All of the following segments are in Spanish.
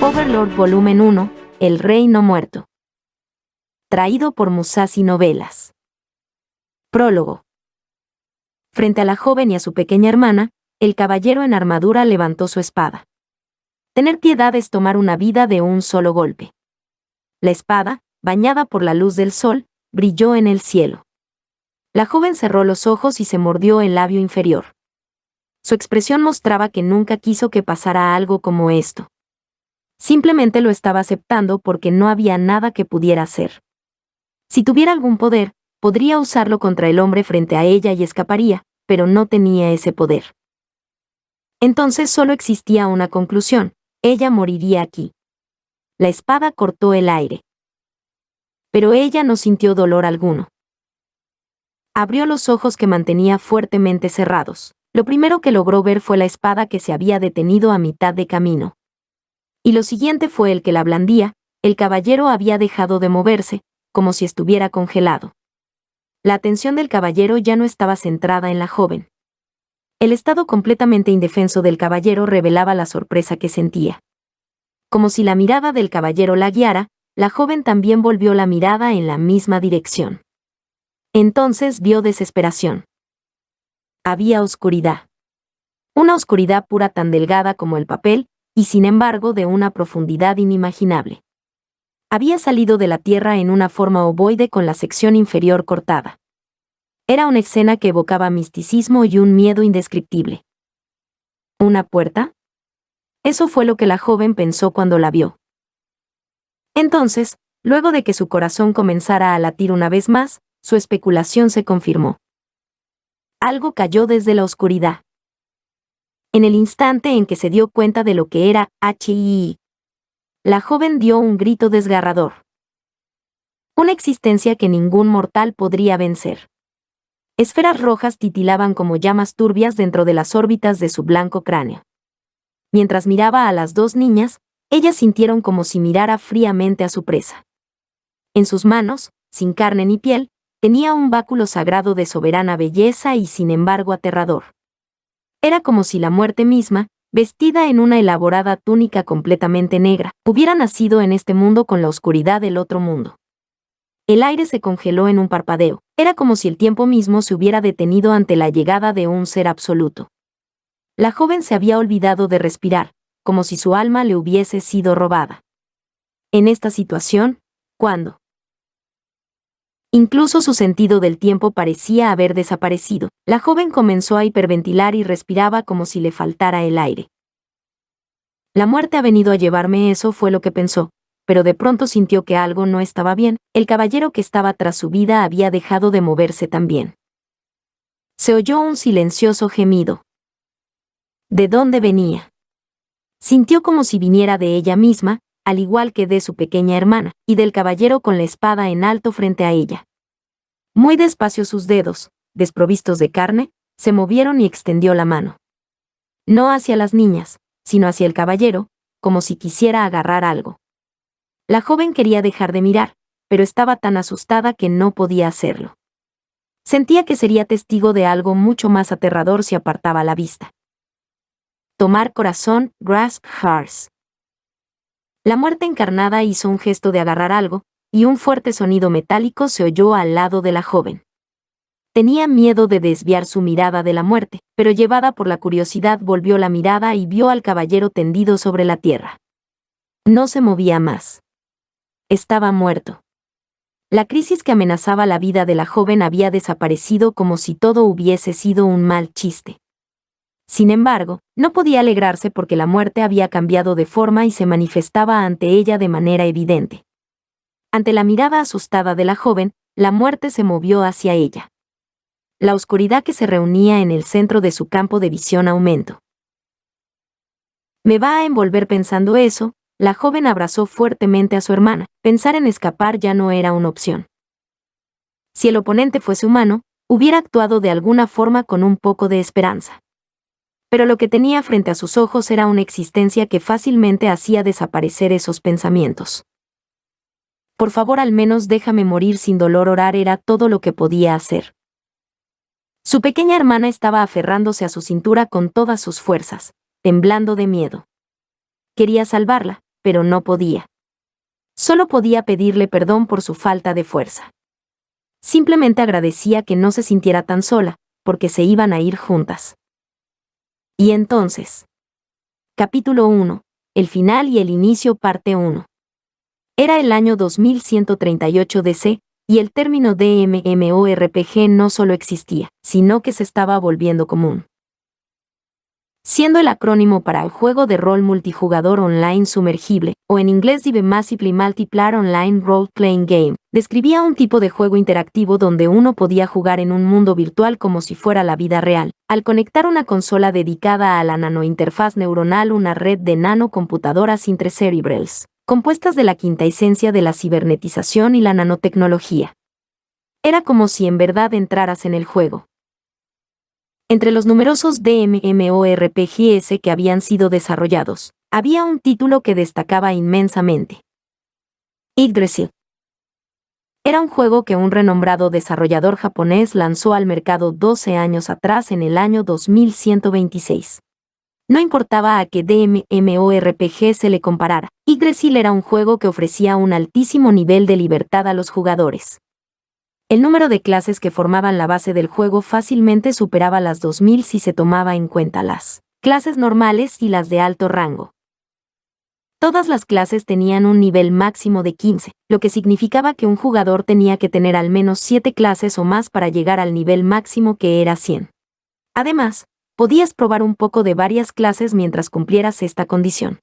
Overlord Volumen 1, El Rey No Muerto. Traído por Musashi Novelas. Prólogo. Frente a la joven y a su pequeña hermana, el caballero en armadura levantó su espada. Tener piedad es tomar una vida de un solo golpe. La espada, bañada por la luz del sol, brilló en el cielo. La joven cerró los ojos y se mordió el labio inferior. Su expresión mostraba que nunca quiso que pasara algo como esto. Simplemente lo estaba aceptando porque no había nada que pudiera hacer. Si tuviera algún poder, podría usarlo contra el hombre frente a ella y escaparía, pero no tenía ese poder. Entonces solo existía una conclusión: ella moriría aquí. La espada cortó el aire. Pero ella no sintió dolor alguno. Abrió los ojos que mantenía fuertemente cerrados. Lo primero que logró ver fue la espada que se había detenido a mitad de camino. Y lo siguiente fue el que la blandía. El caballero había dejado de moverse, como si estuviera congelado. La atención del caballero ya no estaba centrada en la joven. El estado completamente indefenso del caballero revelaba la sorpresa que sentía. Como si la mirada del caballero la guiara, la joven también volvió la mirada en la misma dirección. Entonces vio desesperación. Había oscuridad. Una oscuridad pura tan delgada como el papel, y sin embargo de una profundidad inimaginable. Había salido de la tierra en una forma ovoide con la sección inferior cortada. Era una escena que evocaba misticismo y un miedo indescriptible. ¿Una puerta? Eso fue lo que la joven pensó cuando la vio. Entonces, luego de que su corazón comenzara a latir una vez más, su especulación se confirmó. Algo cayó desde la oscuridad. En el instante en que se dio cuenta de lo que era HII, la joven dio un grito desgarrador. Una existencia que ningún mortal podría vencer. Esferas rojas titilaban como llamas turbias dentro de las órbitas de su blanco cráneo. Mientras miraba a las dos niñas, ellas sintieron como si mirara fríamente a su presa. En sus manos, sin carne ni piel, tenía un báculo sagrado de soberana belleza y sin embargo aterrador. Era como si la muerte misma, vestida en una elaborada túnica completamente negra, hubiera nacido en este mundo con la oscuridad del otro mundo. El aire se congeló en un parpadeo. Era como si el tiempo mismo se hubiera detenido ante la llegada de un ser absoluto. La joven se había olvidado de respirar, como si su alma le hubiese sido robada. En esta situación, ¿cuándo? Incluso su sentido del tiempo parecía haber desaparecido. La joven comenzó a hiperventilar y respiraba como si le faltara el aire. La muerte ha venido a llevarme, eso fue lo que pensó, pero de pronto sintió que algo no estaba bien. El caballero que estaba tras su vida había dejado de moverse también. Se oyó un silencioso gemido. ¿De dónde venía? Sintió como si viniera de ella misma, al igual que de su pequeña hermana, y del caballero con la espada en alto frente a ella. Muy despacio sus dedos, desprovistos de carne, se movieron y extendió la mano. No hacia las niñas, sino hacia el caballero, como si quisiera agarrar algo. La joven quería dejar de mirar, pero estaba tan asustada que no podía hacerlo. Sentía que sería testigo de algo mucho más aterrador si apartaba la vista. Tomar corazón, grasp hearts. La muerte encarnada hizo un gesto de agarrar algo, y un fuerte sonido metálico se oyó al lado de la joven. Tenía miedo de desviar su mirada de la muerte, pero llevada por la curiosidad volvió la mirada y vio al caballero tendido sobre la tierra. No se movía más. Estaba muerto. La crisis que amenazaba la vida de la joven había desaparecido como si todo hubiese sido un mal chiste. Sin embargo, no podía alegrarse porque la muerte había cambiado de forma y se manifestaba ante ella de manera evidente. Ante la mirada asustada de la joven, la muerte se movió hacia ella. La oscuridad que se reunía en el centro de su campo de visión aumentó. Me va a envolver pensando eso. La joven abrazó fuertemente a su hermana. Pensar en escapar ya no era una opción. Si el oponente fuese humano, hubiera actuado de alguna forma con un poco de esperanza. Pero lo que tenía frente a sus ojos era una existencia que fácilmente hacía desaparecer esos pensamientos. Por favor, al menos déjame morir sin dolor. Orar era todo lo que podía hacer. Su pequeña hermana estaba aferrándose a su cintura con todas sus fuerzas, temblando de miedo. Quería salvarla, pero no podía. Solo podía pedirle perdón por su falta de fuerza. Simplemente agradecía que no se sintiera tan sola, porque se iban a ir juntas. Y entonces. Capítulo 1. El final y el inicio parte 1. Era el año 2138 DC, y el término MMORPG no solo existía, sino que se estaba volviendo común. Siendo el acrónimo para el juego de rol multijugador online sumergible, o en inglés DIV Massively Multiplayer Online Role Playing Game, describía un tipo de juego interactivo donde uno podía jugar en un mundo virtual como si fuera la vida real, al conectar una consola dedicada a la nanointerfaz neuronal, una red de nanocomputadoras intracerebrales, compuestas de la quinta esencia de la cibernetización y la nanotecnología. Era como si en verdad entraras en el juego. Entre los numerosos MMORPGs que habían sido desarrollados, había un título que destacaba inmensamente. Yggdrasil. Era un juego que un renombrado desarrollador japonés lanzó al mercado 12 años atrás en el año 2126. No importaba a qué MMORPG se le comparara, Yggdrasil era un juego que ofrecía un altísimo nivel de libertad a los jugadores. El número de clases que formaban la base del juego fácilmente superaba las 2000 si se tomaba en cuenta las clases normales y las de alto rango. Todas las clases tenían un nivel máximo de 15, lo que significaba que un jugador tenía que tener al menos 7 clases o más para llegar al nivel máximo, que era 100. Además, podías probar un poco de varias clases mientras cumplieras esta condición.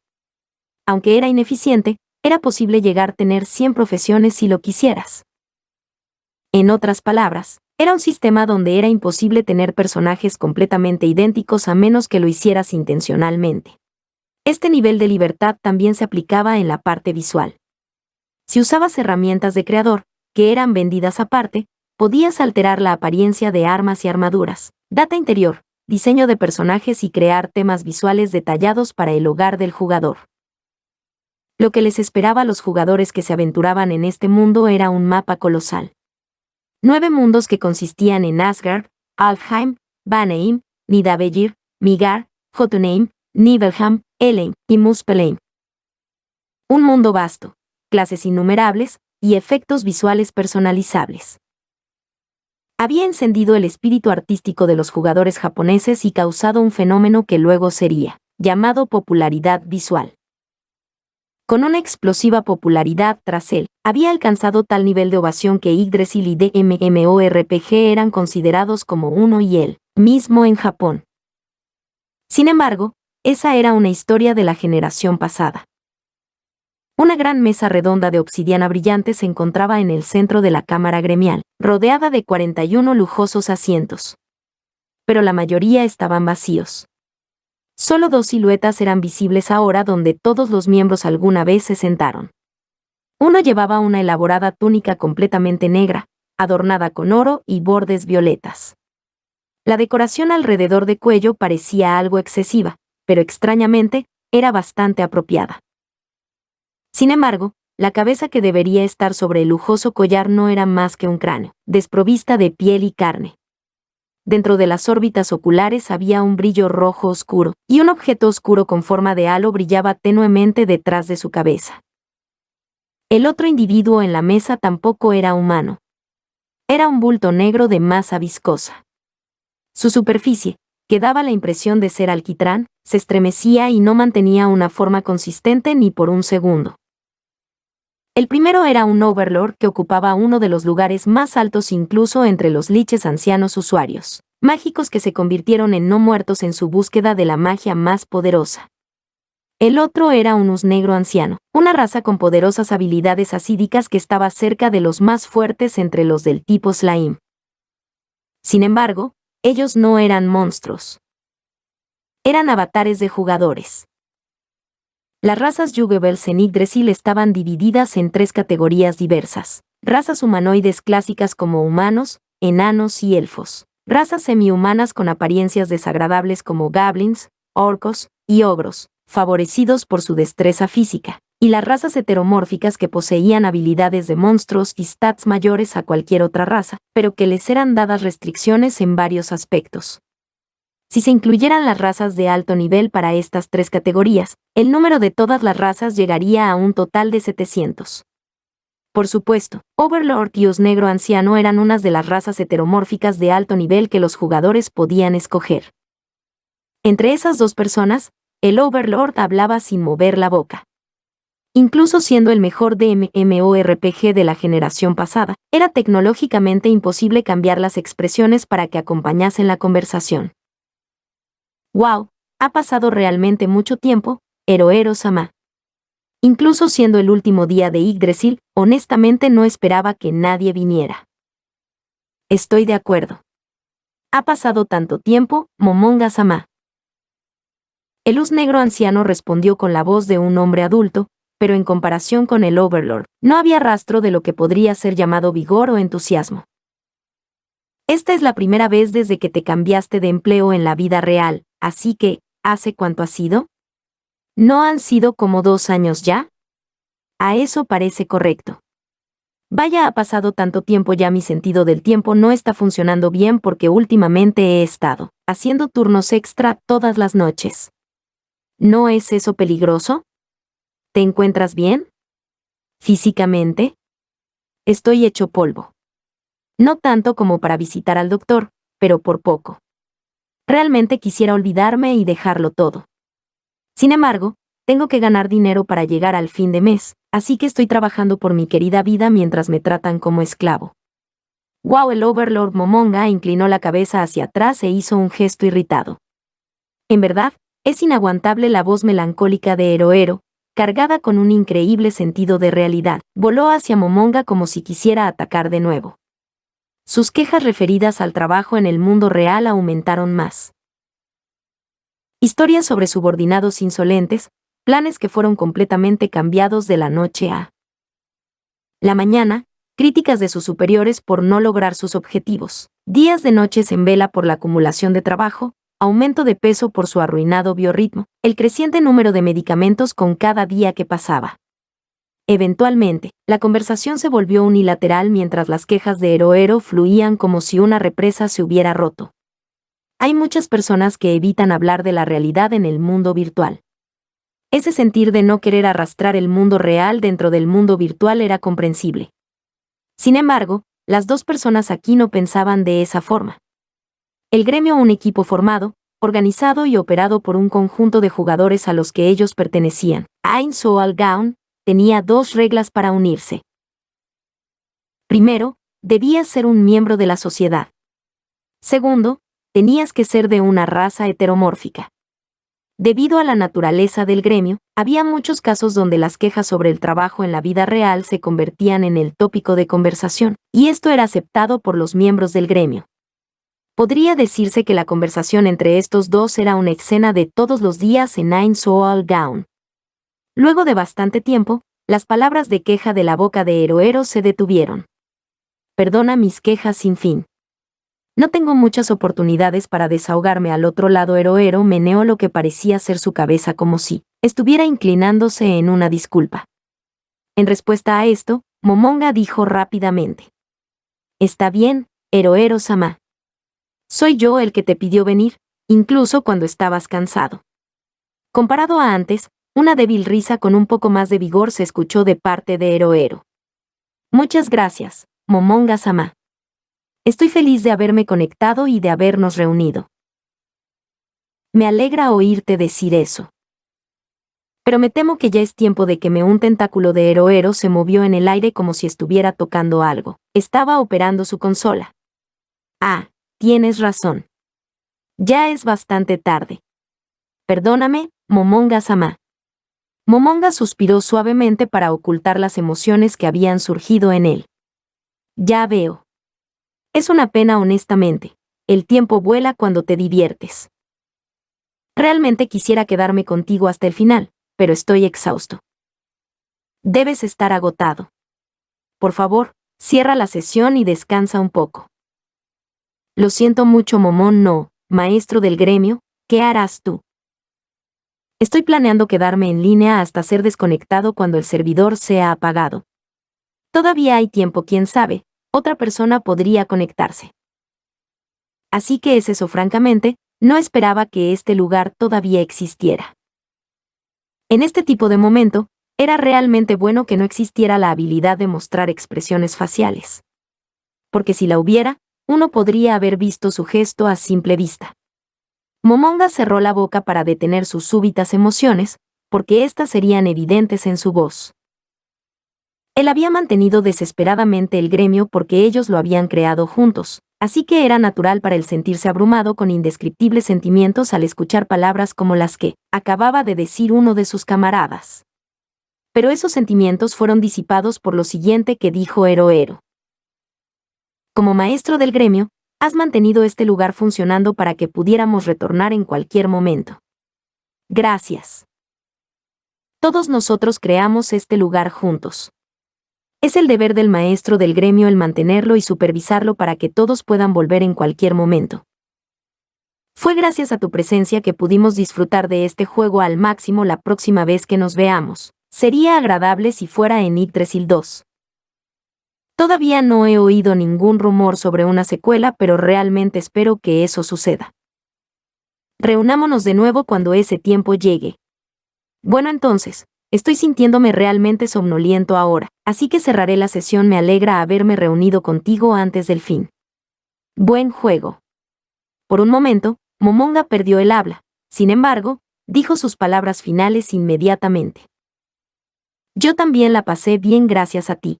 Aunque era ineficiente, era posible llegar a tener 100 profesiones si lo quisieras. En otras palabras, era un sistema donde era imposible tener personajes completamente idénticos a menos que lo hicieras intencionalmente. Este nivel de libertad también se aplicaba en la parte visual. Si usabas herramientas de creador, que eran vendidas aparte, podías alterar la apariencia de armas y armaduras, data interior, diseño de personajes y crear temas visuales detallados para el hogar del jugador. Lo que les esperaba a los jugadores que se aventuraban en este mundo era un mapa colosal. 9 mundos que consistían en Asgard, Alfheim, Vanaheim, Nidavellir, Midgard, Jotunheim, Nibelheim, Helheim y Muspelheim. Un mundo vasto, clases innumerables y efectos visuales personalizables. Había encendido el espíritu artístico de los jugadores japoneses y causado un fenómeno que luego sería llamado popularidad visual. Con una explosiva popularidad tras él, había alcanzado tal nivel de ovación que Yggdrasil y MMORPG eran considerados como uno y el mismo en Japón. Sin embargo, esa era una historia de la generación pasada. Una gran mesa redonda de obsidiana brillante se encontraba en el centro de la cámara gremial, rodeada de 41 lujosos asientos. Pero la mayoría estaban vacíos. Solo 2 siluetas eran visibles ahora, donde todos los miembros alguna vez se sentaron. Uno llevaba una elaborada túnica completamente negra, adornada con oro y bordes violetas. La decoración alrededor del cuello parecía algo excesiva, pero extrañamente, era bastante apropiada. Sin embargo, la cabeza que debería estar sobre el lujoso collar no era más que un cráneo, desprovista de piel y carne. Dentro de las órbitas oculares había un brillo rojo oscuro, y un objeto oscuro con forma de halo brillaba tenuemente detrás de su cabeza. El otro individuo en la mesa tampoco era humano. Era un bulto negro de masa viscosa. Su superficie, que daba la impresión de ser alquitrán, se estremecía y no mantenía una forma consistente ni por un segundo. El primero era un Overlord que ocupaba uno de los lugares más altos incluso entre los liches ancianos usuarios mágicos que se convirtieron en no muertos en su búsqueda de la magia más poderosa. El otro era un Us negro anciano, una raza con poderosas habilidades asídicas que estaba cerca de los más fuertes entre los del tipo Slaim. Sin embargo, ellos no eran monstruos. Eran avatares de jugadores. Las razas Yuggevels en Yggdrasil estaban divididas en 3 categorías diversas: razas humanoides clásicas como humanos, enanos y elfos; razas semi-humanas con apariencias desagradables como goblins, orcos y ogros, favorecidos por su destreza física; y las razas heteromórficas que poseían habilidades de monstruos y stats mayores a cualquier otra raza, pero que les eran dadas restricciones en varios aspectos. Si se incluyeran las razas de alto nivel para estas tres categorías, el número de todas las razas llegaría a un total de 700. Por supuesto, Overlord y Os Negro Anciano eran unas de las razas heteromórficas de alto nivel que los jugadores podían escoger. Entre esas dos personas, el Overlord hablaba sin mover la boca. Incluso siendo el mejor MMORPG de la generación pasada, era tecnológicamente imposible cambiar las expresiones para que acompañasen la conversación. ¡Wow! Ha pasado realmente mucho tiempo, Heroero-sama. Incluso siendo el último día de Yggdrasil, honestamente no esperaba que nadie viniera. Estoy de acuerdo. Ha pasado tanto tiempo, Momonga-sama. El Os Negro Anciano respondió con la voz de un hombre adulto, pero en comparación con el Overlord, no había rastro de lo que podría ser llamado vigor o entusiasmo. Esta es la primera vez desde que te cambiaste de empleo en la vida real, así que, ¿hace cuánto ha sido? ¿No han sido como 2 años ya? A eso parece correcto. Vaya, ha pasado tanto tiempo ya, mi sentido del tiempo no está funcionando bien porque últimamente he estado haciendo turnos extra todas las noches. ¿No es eso peligroso? ¿Te encuentras bien? ¿Físicamente? Estoy hecho polvo. No tanto como para visitar al doctor, pero por poco. Realmente quisiera olvidarme y dejarlo todo. Sin embargo, tengo que ganar dinero para llegar al fin de mes, así que estoy trabajando por mi querida vida mientras me tratan como esclavo. Wow, el Overlord Momonga inclinó la cabeza hacia atrás e hizo un gesto irritado. En verdad, es inaguantable la voz melancólica de Heroero, cargada con un increíble sentido de realidad, voló hacia Momonga como si quisiera atacar de nuevo. Sus quejas referidas al trabajo en el mundo real aumentaron más. Historias sobre subordinados insolentes, planes que fueron completamente cambiados de la noche a la mañana, críticas de sus superiores por no lograr sus objetivos, días de noches en vela por la acumulación de trabajo, aumento de peso por su arruinado biorritmo, el creciente número de medicamentos con cada día que pasaba. Eventualmente, la conversación se volvió unilateral mientras las quejas de Heroero fluían como si una represa se hubiera roto. Hay muchas personas que evitan hablar de la realidad en el mundo virtual. Ese sentir de no querer arrastrar el mundo real dentro del mundo virtual era comprensible. Sin embargo, las dos personas aquí no pensaban de esa forma. El gremio, un equipo formado, organizado y operado por un conjunto de jugadores a los que ellos pertenecían, Ein Soal Gaun, tenía 2 reglas para unirse. Primero, debías ser un miembro de la sociedad. Segundo, tenías que ser de una raza heteromórfica. Debido a la naturaleza del gremio, había muchos casos donde las quejas sobre el trabajo en la vida real se convertían en el tópico de conversación, y esto era aceptado por los miembros del gremio. Podría decirse que la conversación entre estos dos era una escena de todos los días en Ein Soal Gaun. Luego de bastante tiempo, las palabras de queja de la boca de Heroero se detuvieron. Perdona mis quejas sin fin. No tengo muchas oportunidades para desahogarme. Al otro lado, Heroero meneó lo que parecía ser su cabeza como si estuviera inclinándose en una disculpa. En respuesta a esto, Momonga dijo rápidamente: Está bien, Heroero-sama. Soy yo el que te pidió venir, incluso cuando estabas cansado. Comparado a antes, una débil risa con un poco más de vigor se escuchó de parte de Heroero. Muchas gracias, Momonga-sama. Estoy feliz de haberme conectado y de habernos reunido. Me alegra oírte decir eso. Pero me temo que ya es tiempo de que un tentáculo de Heroero se movió en el aire como si estuviera tocando algo. Estaba operando su consola. Ah, tienes razón. Ya es bastante tarde. Perdóname, Momonga-sama. Momonga suspiró suavemente para ocultar las emociones que habían surgido en él. Ya veo. Es una pena, honestamente. El tiempo vuela cuando te diviertes. Realmente quisiera quedarme contigo hasta el final, pero estoy exhausto. Debes estar agotado. Por favor, cierra la sesión y descansa un poco. Lo siento mucho, Momón. No, maestro del gremio, ¿qué harás tú? Estoy planeando quedarme en línea hasta ser desconectado cuando el servidor sea apagado. Todavía hay tiempo, quién sabe, otra persona podría conectarse. Así que es eso. Francamente, no esperaba que este lugar todavía existiera. En este tipo de momento, era realmente bueno que no existiera la habilidad de mostrar expresiones faciales. Porque si la hubiera, uno podría haber visto su gesto a simple vista. Momonga cerró la boca para detener sus súbitas emociones, porque éstas serían evidentes en su voz. Él había mantenido desesperadamente el gremio porque ellos lo habían creado juntos, así que era natural para él sentirse abrumado con indescriptibles sentimientos al escuchar palabras como las que acababa de decir uno de sus camaradas. Pero esos sentimientos fueron disipados por lo siguiente que dijo Heroero. Como maestro del gremio, has mantenido este lugar funcionando para que pudiéramos retornar en cualquier momento. Gracias. Todos nosotros creamos este lugar juntos. Es el deber del maestro del gremio el mantenerlo y supervisarlo para que todos puedan volver en cualquier momento. Fue gracias a tu presencia que pudimos disfrutar de este juego al máximo la próxima vez que nos veamos. Sería agradable si fuera en Yggdrasil 2. Todavía no he oído ningún rumor sobre una secuela, pero realmente espero que eso suceda. Reunámonos de nuevo cuando ese tiempo llegue. Bueno, entonces, estoy sintiéndome realmente somnoliento ahora, así que cerraré la sesión. Me alegra haberme reunido contigo antes del fin. Buen juego. Por un momento, Momonga perdió el habla, sin embargo, dijo sus palabras finales inmediatamente. Yo también la pasé bien gracias a ti.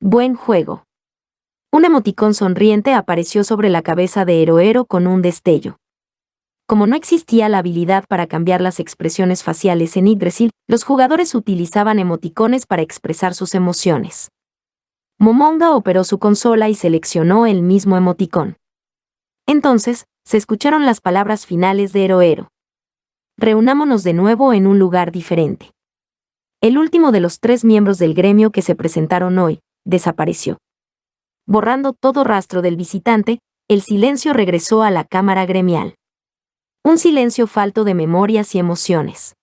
Buen juego. Un emoticón sonriente apareció sobre la cabeza de Heroero con un destello. Como no existía la habilidad para cambiar las expresiones faciales en Yggdrasil, los jugadores utilizaban emoticones para expresar sus emociones. Momonga operó su consola y seleccionó el mismo emoticón. Entonces, se escucharon las palabras finales de Heroero. Reunámonos de nuevo en un lugar diferente. El último de los 3 miembros del gremio que se presentaron hoy, desapareció. Borrando todo rastro del visitante, el silencio regresó a la cámara gremial. Un silencio falto de memorias y emociones.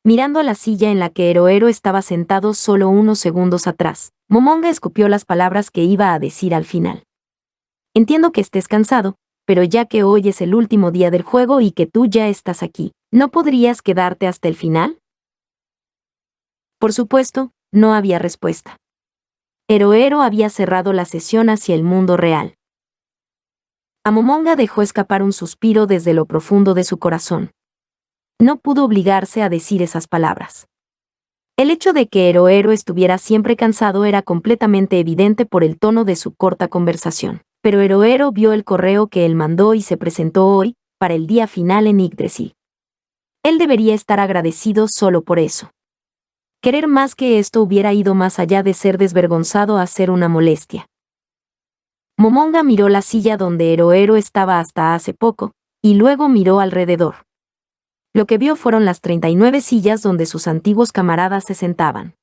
Mirando a la silla en la que Heroero estaba sentado solo unos segundos atrás, Momonga escupió las palabras que iba a decir al final. Entiendo que estés cansado, pero ya que hoy es el último día del juego y que tú ya estás aquí, ¿no podrías quedarte hasta el final? Por supuesto, no había respuesta. Heroero había cerrado la sesión hacia el mundo real. A Momonga dejó escapar un suspiro desde lo profundo de su corazón. No pudo obligarse a decir esas palabras. El hecho de que Heroero estuviera siempre cansado era completamente evidente por el tono de su corta conversación. Pero Heroero vio el correo que él mandó y se presentó hoy, para el día final en Yggdrasil. Él debería estar agradecido solo por eso. Querer más que esto hubiera ido más allá de ser desvergonzado a ser una molestia. Momonga miró la silla donde Heroero estaba hasta hace poco, y luego miró alrededor. Lo que vio fueron las 39 sillas donde sus antiguos camaradas se sentaban.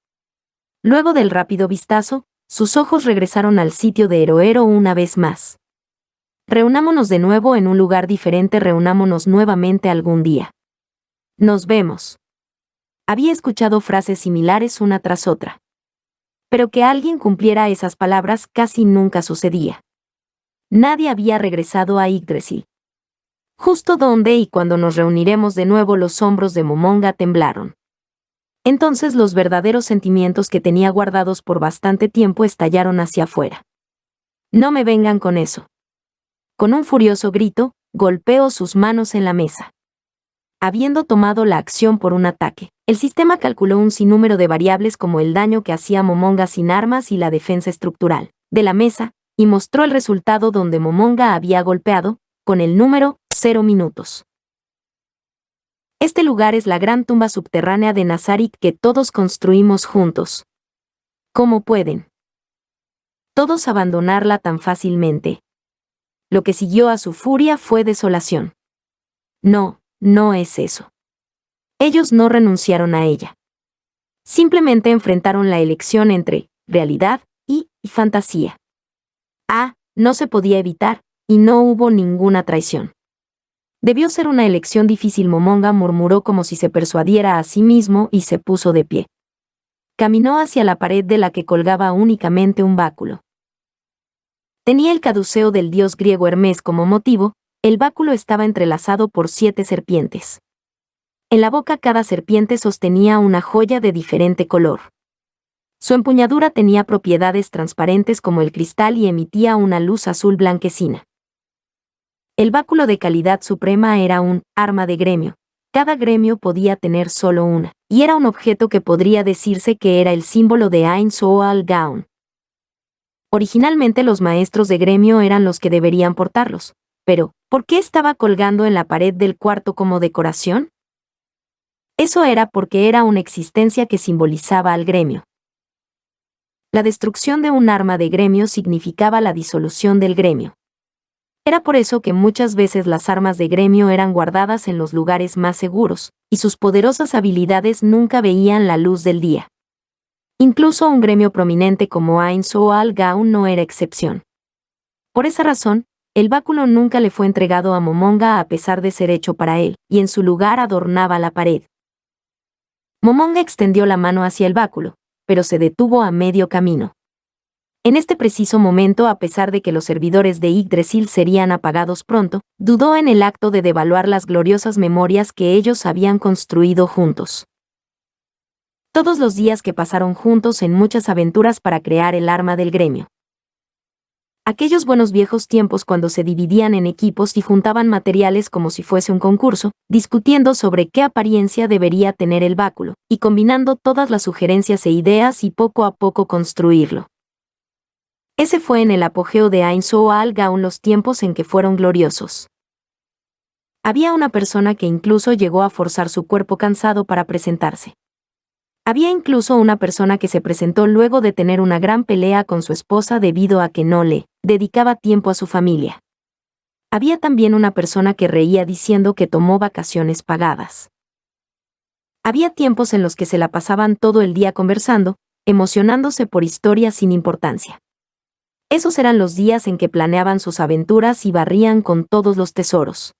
Luego del rápido vistazo, sus ojos regresaron al sitio de Heroero una vez más. Reunámonos de nuevo en un lugar diferente, reunámonos nuevamente algún día. Nos vemos. Había escuchado frases similares una tras otra. Pero que alguien cumpliera esas palabras casi nunca sucedía. Nadie había regresado a Yggdrasil. Justo donde y cuando nos reuniremos de nuevo, los hombros de Momonga temblaron. Entonces los verdaderos sentimientos que tenía guardados por bastante tiempo estallaron hacia afuera. No me vengan con eso. Con un furioso grito, golpeó sus manos en la mesa. Habiendo tomado la acción por un ataque, el sistema calculó un sinnúmero de variables como el daño que hacía Momonga sin armas y la defensa estructural de la mesa, y mostró el resultado donde Momonga había golpeado, con el número 0 minutos. Este lugar es la gran tumba subterránea de Nazarit que todos construimos juntos. ¿Cómo pueden todos abandonarla tan fácilmente? Lo que siguió a su furia fue desolación. No es eso. Ellos no renunciaron a ella. Simplemente enfrentaron la elección entre realidad y fantasía. No se podía evitar, y no hubo ninguna traición. Debió ser una elección difícil. Momonga murmuró como si se persuadiera a sí mismo y se puso de pie. Caminó hacia la pared de la que colgaba únicamente un báculo. Tenía el caduceo del dios griego Hermes como motivo, El báculo estaba entrelazado por 7 serpientes. En la boca cada serpiente sostenía una joya de diferente color. Su empuñadura tenía propiedades transparentes como el cristal y emitía una luz azul blanquecina. El báculo de calidad suprema era un arma de gremio. Cada gremio podía tener solo una, y era un objeto que podría decirse que era el símbolo de Ain Soal Gaun. Originalmente los maestros de gremio eran los que deberían portarlos, pero ¿por qué estaba colgando en la pared del cuarto como decoración? Eso era porque era una existencia que simbolizaba al gremio. La destrucción de un arma de gremio significaba la disolución del gremio. Era por eso que muchas veces las armas de gremio eran guardadas en los lugares más seguros, y sus poderosas habilidades nunca veían la luz del día. Incluso un gremio prominente como Ain Soal Gaun no era excepción. Por esa razón, el báculo nunca le fue entregado a Momonga a pesar de ser hecho para él, y en su lugar adornaba la pared. Momonga extendió la mano hacia el báculo, pero se detuvo a medio camino. En este preciso momento, a pesar de que los servidores de Yggdrasil serían apagados pronto, dudó en el acto de devaluar las gloriosas memorias que ellos habían construido juntos. Todos los días que pasaron juntos en muchas aventuras para crear el arma del gremio. Aquellos buenos viejos tiempos cuando se dividían en equipos y juntaban materiales como si fuese un concurso, discutiendo sobre qué apariencia debería tener el báculo, y combinando todas las sugerencias e ideas y poco a poco construirlo. Ese fue en el apogeo de Ain Soal Gaun los tiempos en que fueron gloriosos. Había una persona que incluso llegó a forzar su cuerpo cansado para presentarse. Había incluso una persona que se presentó luego de tener una gran pelea con su esposa debido a que no le dedicaba tiempo a su familia. Había también una persona que reía diciendo que tomó vacaciones pagadas. Había tiempos en los que se la pasaban todo el día conversando, emocionándose por historias sin importancia. Esos eran los días en que planeaban sus aventuras y barrían con todos los tesoros.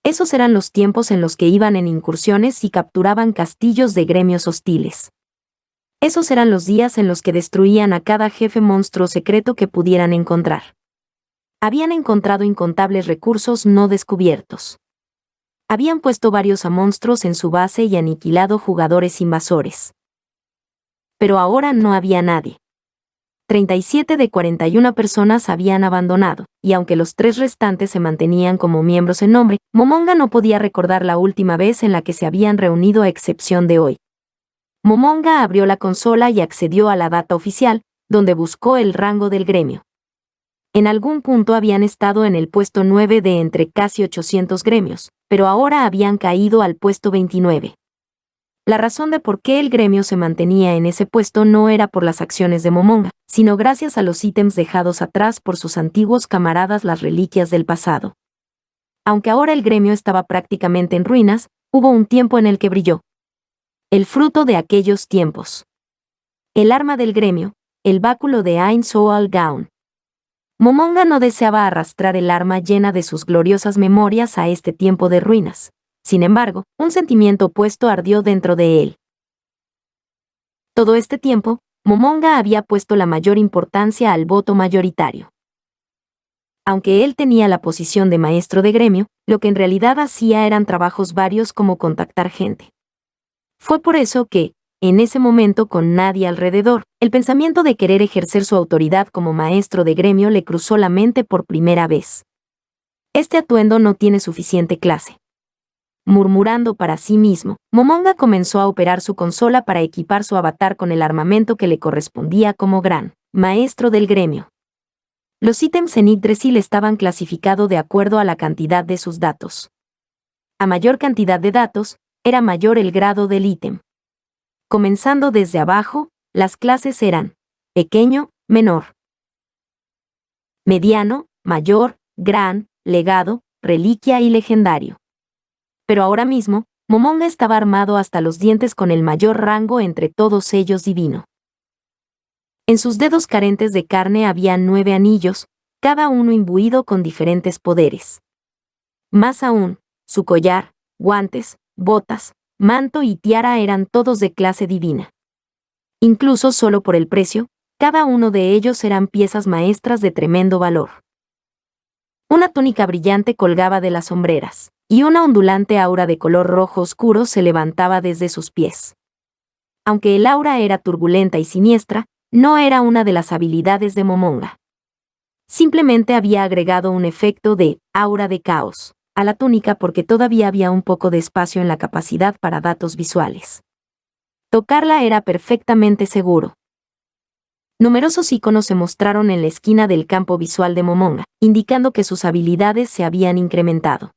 Esos eran los tiempos en los que iban en incursiones y capturaban castillos de gremios hostiles. Esos eran los días en los que destruían a cada jefe monstruo secreto que pudieran encontrar. Habían encontrado incontables recursos no descubiertos. Habían puesto varios a monstruos en su base y aniquilado jugadores invasores. Pero ahora no había nadie. 37 de 41 personas habían abandonado, y aunque los 3 restantes se mantenían como miembros en nombre, Momonga no podía recordar la última vez en la que se habían reunido a excepción de hoy. Momonga abrió la consola y accedió a la data oficial, donde buscó el rango del gremio. En algún punto habían estado en el puesto 9 de entre casi 800 gremios, pero ahora habían caído al puesto 29. La razón de por qué el gremio se mantenía en ese puesto no era por las acciones de Momonga, sino gracias a los ítems dejados atrás por sus antiguos camaradas, las reliquias del pasado. Aunque ahora el gremio estaba prácticamente en ruinas, hubo un tiempo en el que brilló. El fruto de aquellos tiempos. El arma del gremio, el báculo de Ain Soal Gaun. Momonga no deseaba arrastrar el arma llena de sus gloriosas memorias a este tiempo de ruinas. Sin embargo, un sentimiento opuesto ardió dentro de él. Todo este tiempo, Momonga había puesto la mayor importancia al voto mayoritario. Aunque él tenía la posición de maestro de gremio, lo que en realidad hacía eran trabajos varios como contactar gente. Fue por eso que, en ese momento con nadie alrededor, el pensamiento de querer ejercer su autoridad como maestro de gremio le cruzó la mente por primera vez. Este atuendo no tiene suficiente clase. Murmurando para sí mismo, Momonga comenzó a operar su consola para equipar su avatar con el armamento que le correspondía como gran maestro del gremio. Los ítems en Yggdrasil estaban clasificados de acuerdo a la cantidad de sus datos. A mayor cantidad de datos, era mayor el grado del ítem. Comenzando desde abajo, las clases eran pequeño, menor, mediano, mayor, gran, legado, reliquia y legendario. Pero ahora mismo, Momonga estaba armado hasta los dientes con el mayor rango entre todos ellos divino. En sus dedos carentes de carne había 9 anillos, cada uno imbuido con diferentes poderes. Más aún, su collar, guantes, botas, manto y tiara eran todos de clase divina. Incluso solo por el precio, cada uno de ellos eran piezas maestras de tremendo valor. Una túnica brillante colgaba de las sombreras, y una ondulante aura de color rojo oscuro se levantaba desde sus pies. Aunque el aura era turbulenta y siniestra, no era una de las habilidades de Momonga. Simplemente había agregado un efecto de aura de caos a la túnica porque todavía había un poco de espacio en la capacidad para datos visuales. Tocarla era perfectamente seguro. Numerosos iconos se mostraron en la esquina del campo visual de Momonga, indicando que sus habilidades se habían incrementado.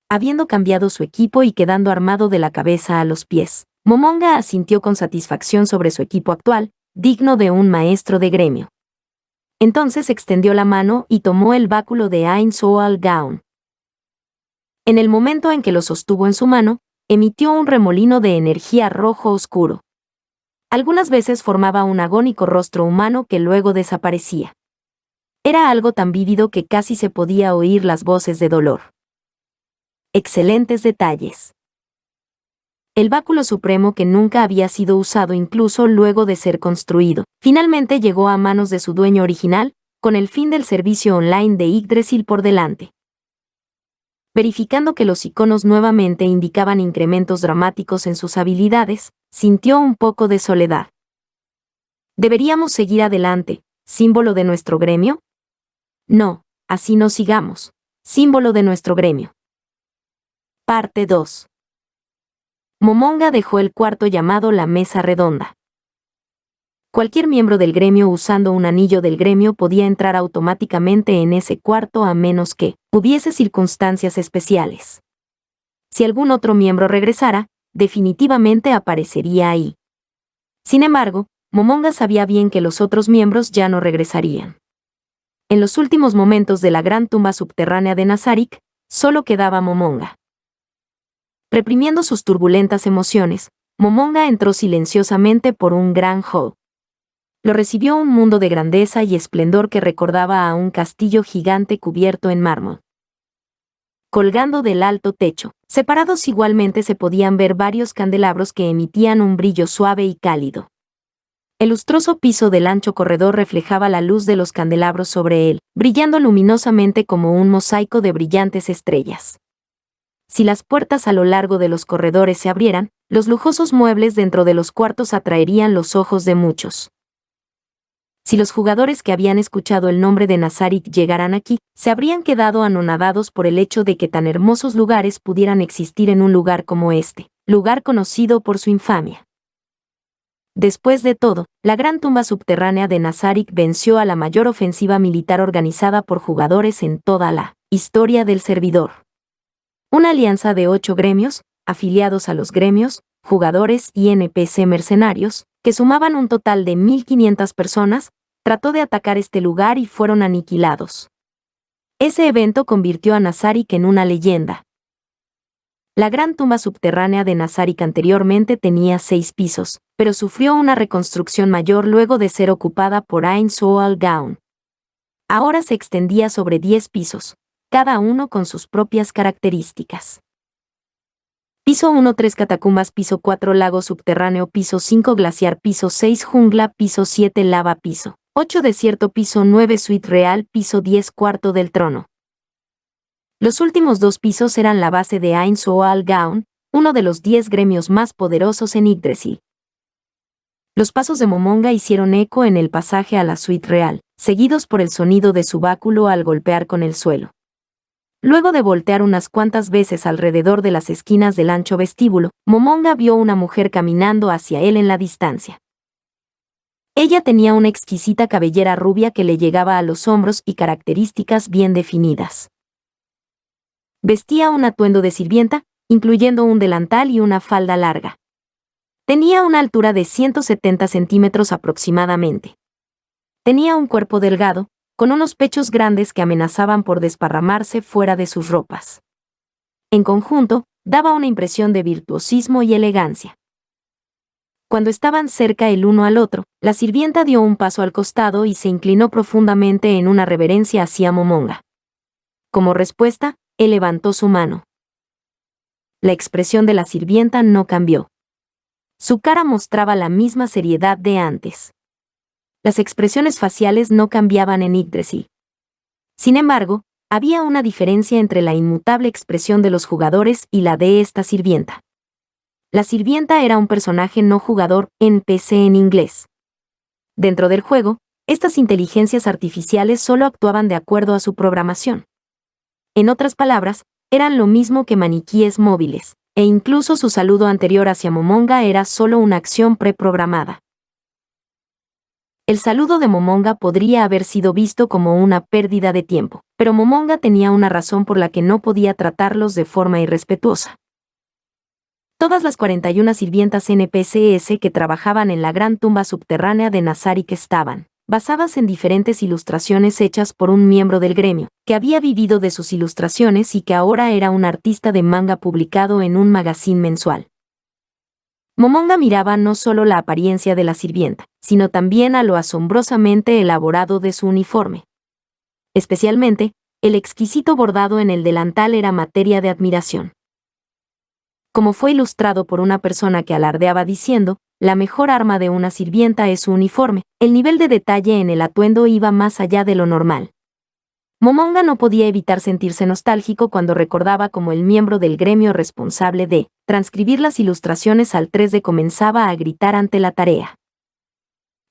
Habiendo cambiado su equipo y quedando armado de la cabeza a los pies, Momonga asintió con satisfacción sobre su equipo actual, digno de un maestro de gremio. Entonces extendió la mano y tomó el báculo de Ain Soal Gaun. En el momento en que lo sostuvo en su mano, emitió un remolino de energía rojo oscuro. Algunas veces formaba un agónico rostro humano que luego desaparecía. Era algo tan vívido que casi se podía oír las voces de dolor. Excelentes detalles. El báculo supremo que nunca había sido usado incluso luego de ser construido, finalmente llegó a manos de su dueño original, con el fin del servicio online de Yggdrasil por delante. Verificando que los iconos nuevamente indicaban incrementos dramáticos en sus habilidades, sintió un poco de soledad. ¿Deberíamos seguir adelante, símbolo de nuestro gremio? No, así no sigamos, símbolo de nuestro gremio. Parte 2. Momonga dejó el cuarto llamado la Mesa Redonda. Cualquier miembro del gremio usando un anillo del gremio podía entrar automáticamente en ese cuarto a menos que hubiese circunstancias especiales. Si algún otro miembro regresara, definitivamente aparecería ahí. Sin embargo, Momonga sabía bien que los otros miembros ya no regresarían. En los últimos momentos de la gran tumba subterránea de Nazarik, solo quedaba Momonga. Reprimiendo sus turbulentas emociones, Momonga entró silenciosamente por un gran hall. Lo recibió un mundo de grandeza y esplendor que recordaba a un castillo gigante cubierto en mármol. Colgando del alto techo, separados igualmente se podían ver varios candelabros que emitían un brillo suave y cálido. El lustroso piso del ancho corredor reflejaba la luz de los candelabros sobre él, brillando luminosamente como un mosaico de brillantes estrellas. Si las puertas a lo largo de los corredores se abrieran, los lujosos muebles dentro de los cuartos atraerían los ojos de muchos. Si los jugadores que habían escuchado el nombre de Nazarik llegaran aquí, se habrían quedado anonadados por el hecho de que tan hermosos lugares pudieran existir en un lugar como este, lugar conocido por su infamia. Después de todo, la gran tumba subterránea de Nazarik venció a la mayor ofensiva militar organizada por jugadores en toda la historia del servidor. Una alianza de 8 gremios, afiliados a los gremios, jugadores y NPC mercenarios, que sumaban un total de 1.500 personas, trató de atacar este lugar y fueron aniquilados. Ese evento convirtió a Nazarik en una leyenda. La gran tumba subterránea de Nazarik anteriormente tenía 6 pisos, pero sufrió una reconstrucción mayor luego de ser ocupada por Ain Soal Gaun. Ahora se extendía sobre 10 pisos, cada uno con sus propias características. Piso 1 3 catacumbas, piso 4 lago subterráneo, piso 5 glaciar, piso 6 jungla, piso 7 lava, piso 8 desierto, piso 9 suite real, piso 10 cuarto del trono. Los últimos 2 pisos eran la base de Ain Soal Gaun, uno de los 10 gremios más poderosos en Yggdrasil. Los pasos de Momonga hicieron eco en el pasaje a la suite real, seguidos por el sonido de su báculo al golpear con el suelo. Luego de voltear unas cuantas veces alrededor de las esquinas del ancho vestíbulo, Momonga vio una mujer caminando hacia él en la distancia. Ella tenía una exquisita cabellera rubia que le llegaba a los hombros y características bien definidas. Vestía un atuendo de sirvienta, incluyendo un delantal y una falda larga. Tenía una altura de 170 centímetros aproximadamente. Tenía un cuerpo delgado, con unos pechos grandes que amenazaban por desparramarse fuera de sus ropas. En conjunto, daba una impresión de virtuosismo y elegancia. Cuando estaban cerca el uno al otro, la sirvienta dio un paso al costado y se inclinó profundamente en una reverencia hacia Momonga. Como respuesta, él levantó su mano. La expresión de la sirvienta no cambió. Su cara mostraba la misma seriedad de antes. Las expresiones faciales no cambiaban en Yggdrasil. Sin embargo, Había una diferencia entre la inmutable expresión de los jugadores y la de esta sirvienta. La sirvienta era un personaje no jugador, NPC en inglés. Dentro del juego, estas inteligencias artificiales solo actuaban de acuerdo a su programación. En otras palabras, eran lo mismo que maniquíes móviles, e incluso su saludo anterior hacia Momonga era solo una acción preprogramada. El saludo de Momonga podría haber sido visto como una pérdida de tiempo, pero Momonga tenía una razón por la que no podía tratarlos de forma irrespetuosa. Todas las 41 sirvientas NPCs que trabajaban en la gran tumba subterránea de Nazarik estaban basadas en diferentes ilustraciones hechas por un miembro del gremio, que había vivido de sus ilustraciones y que ahora era un artista de manga publicado en un magazine mensual. Momonga miraba no solo la apariencia de la sirvienta, sino también a lo asombrosamente elaborado de su uniforme. Especialmente, el exquisito bordado en el delantal era materia de admiración. Como fue ilustrado por una persona que alardeaba diciendo, la mejor arma de una sirvienta es su uniforme, el nivel de detalle en el atuendo iba más allá de lo normal. Momonga no podía evitar sentirse nostálgico cuando recordaba cómo el miembro del gremio responsable de transcribir las ilustraciones al 3D comenzaba a gritar ante la tarea.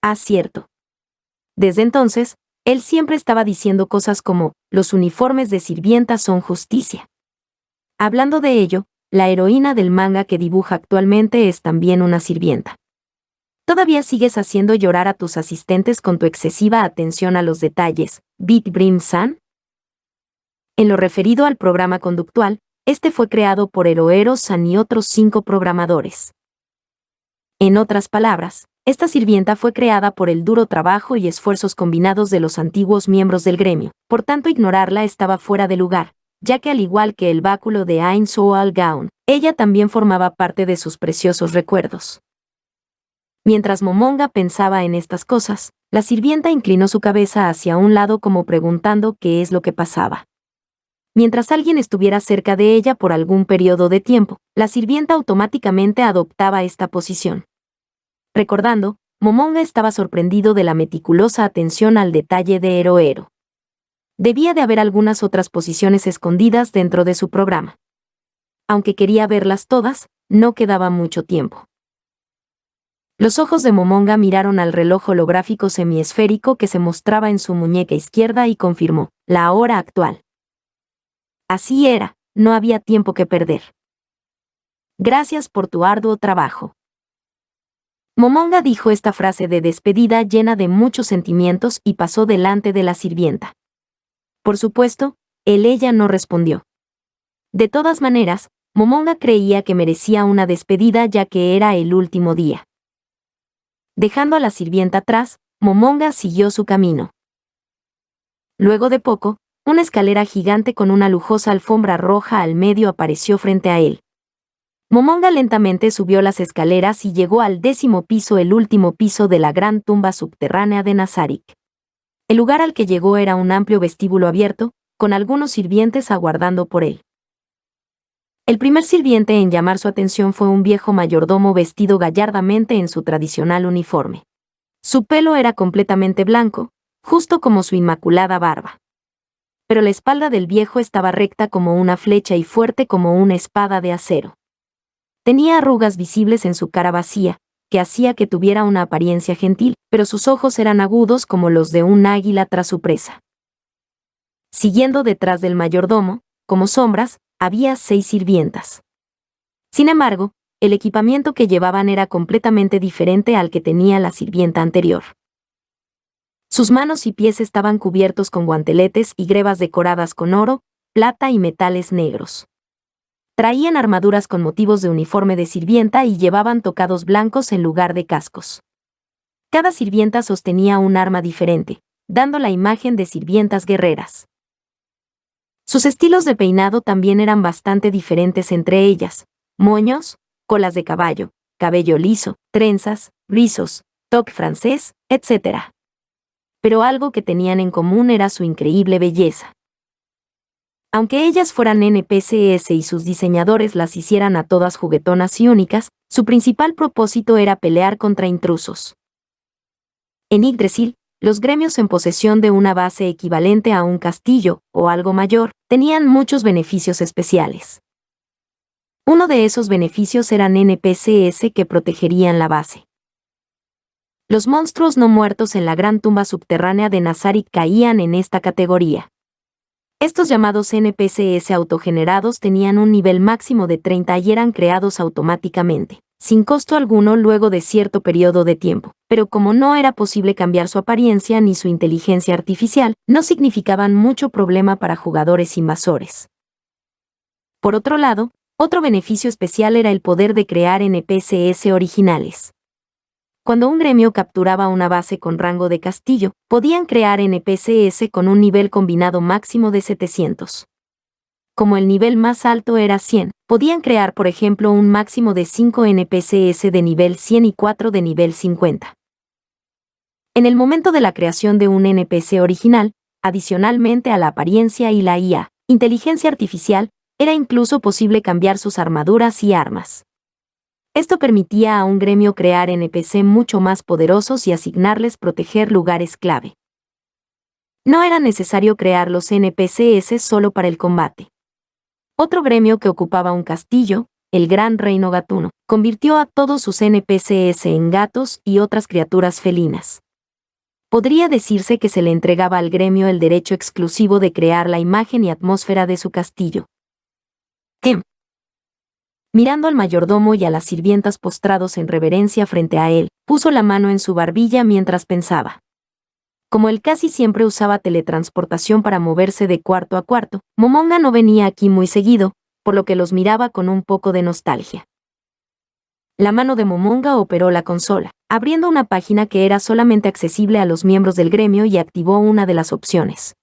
Ah, cierto. Desde entonces, él siempre estaba diciendo cosas como, los uniformes de sirvienta son justicia. Hablando de ello, la heroína del manga que dibuja actualmente es también una sirvienta. ¿Todavía sigues haciendo llorar a tus asistentes con tu excesiva atención a los detalles, Bit Brim-san? En lo referido al programa conductual, este fue creado por Eroero-san y otros 5 programadores. En otras palabras, esta sirvienta fue creada por el duro trabajo y esfuerzos combinados de los antiguos miembros del gremio, por tanto ignorarla estaba fuera de lugar, ya que al igual que el báculo de Ein Soal Gaun, ella también formaba parte de sus preciosos recuerdos. Mientras Momonga pensaba en estas cosas, la sirvienta inclinó su cabeza hacia un lado como preguntando qué es lo que pasaba. Mientras alguien estuviera cerca de ella por algún periodo de tiempo, la sirvienta automáticamente adoptaba esta posición. Recordando, Momonga estaba sorprendido de la meticulosa atención al detalle de Eroero. Debía de haber algunas otras posiciones escondidas dentro de su programa. Aunque quería verlas todas, no quedaba mucho tiempo. Los ojos de Momonga miraron al reloj holográfico semiesférico que se mostraba en su muñeca izquierda y confirmó, la hora actual. Así era, no había tiempo que perder. Gracias por tu arduo trabajo. Momonga dijo esta frase de despedida llena de muchos sentimientos y pasó delante de la sirvienta. Por supuesto, ella no respondió. De todas maneras, Momonga creía que merecía una despedida ya que era el último día. Dejando a la sirvienta atrás, Momonga siguió su camino. Luego de poco, una escalera gigante con una lujosa alfombra roja al medio apareció frente a él. Momonga lentamente subió las escaleras y llegó al 10º piso, el último piso de la gran tumba subterránea de Nazarik. El lugar al que llegó era un amplio vestíbulo abierto, con algunos sirvientes aguardando por él. El primer sirviente en llamar su atención fue un viejo mayordomo vestido gallardamente en su tradicional uniforme. Su pelo era completamente blanco, justo como su inmaculada barba. Pero la espalda del viejo estaba recta como una flecha y fuerte como una espada de acero. Tenía arrugas visibles en su cara vacía, que hacía que tuviera una apariencia gentil, pero sus ojos eran agudos como los de un águila tras su presa. Siguiendo detrás del mayordomo, como sombras, había 6 sirvientas. Sin embargo, el equipamiento que llevaban era completamente diferente al que tenía la sirvienta anterior. Sus manos y pies estaban cubiertos con guanteletes y grebas decoradas con oro, plata y metales negros. Traían armaduras con motivos de uniforme de sirvienta y llevaban tocados blancos en lugar de cascos. Cada sirvienta sostenía un arma diferente, dando la imagen de sirvientas guerreras. Sus estilos de peinado también eran bastante diferentes entre ellas: moños, colas de caballo, cabello liso, trenzas, rizos, toque francés, etc. Pero algo que tenían en común era su increíble belleza. Aunque ellas fueran NPCs y sus diseñadores las hicieran a todas juguetonas y únicas, su principal propósito era pelear contra intrusos. En Yggdrasil, los gremios en posesión de una base equivalente a un castillo, o algo mayor, tenían muchos beneficios especiales. Uno de esos beneficios eran NPCs que protegerían la base. Los monstruos no muertos en la gran tumba subterránea de Nazarik caían en esta categoría. Estos llamados NPCs autogenerados tenían un nivel máximo de 30 y eran creados automáticamente, sin costo alguno luego de cierto periodo de tiempo, pero como no era posible cambiar su apariencia ni su inteligencia artificial, no significaban mucho problema para jugadores invasores. Por otro lado, otro beneficio especial era el poder de crear NPCs originales. Cuando un gremio capturaba una base con rango de castillo, podían crear NPCs con un nivel combinado máximo de 700. Como el nivel más alto era 100, podían crear por ejemplo un máximo de 5 NPCs de nivel 100 y 4 de nivel 50. En el momento de la creación de un NPC original, adicionalmente a la apariencia y la IA, inteligencia artificial, era incluso posible cambiar sus armaduras y armas. Esto permitía a un gremio crear NPC mucho más poderosos y asignarles proteger lugares clave. No era necesario crear los NPCs solo para el combate. Otro gremio que ocupaba un castillo, el Gran Reino Gatuno, convirtió a todos sus NPCs en gatos y otras criaturas felinas. Podría decirse que se le entregaba al gremio el derecho exclusivo de crear la imagen y atmósfera de su castillo. Mirando al mayordomo y a las sirvientas postrados en reverencia frente a él, puso la mano en su barbilla mientras pensaba. Como él casi siempre usaba teletransportación para moverse de cuarto a cuarto, Momonga no venía aquí muy seguido, por lo que los miraba con un poco de nostalgia. La mano de Momonga operó la consola, abriendo una página que era solamente accesible a los miembros del gremio y activó una de las opciones.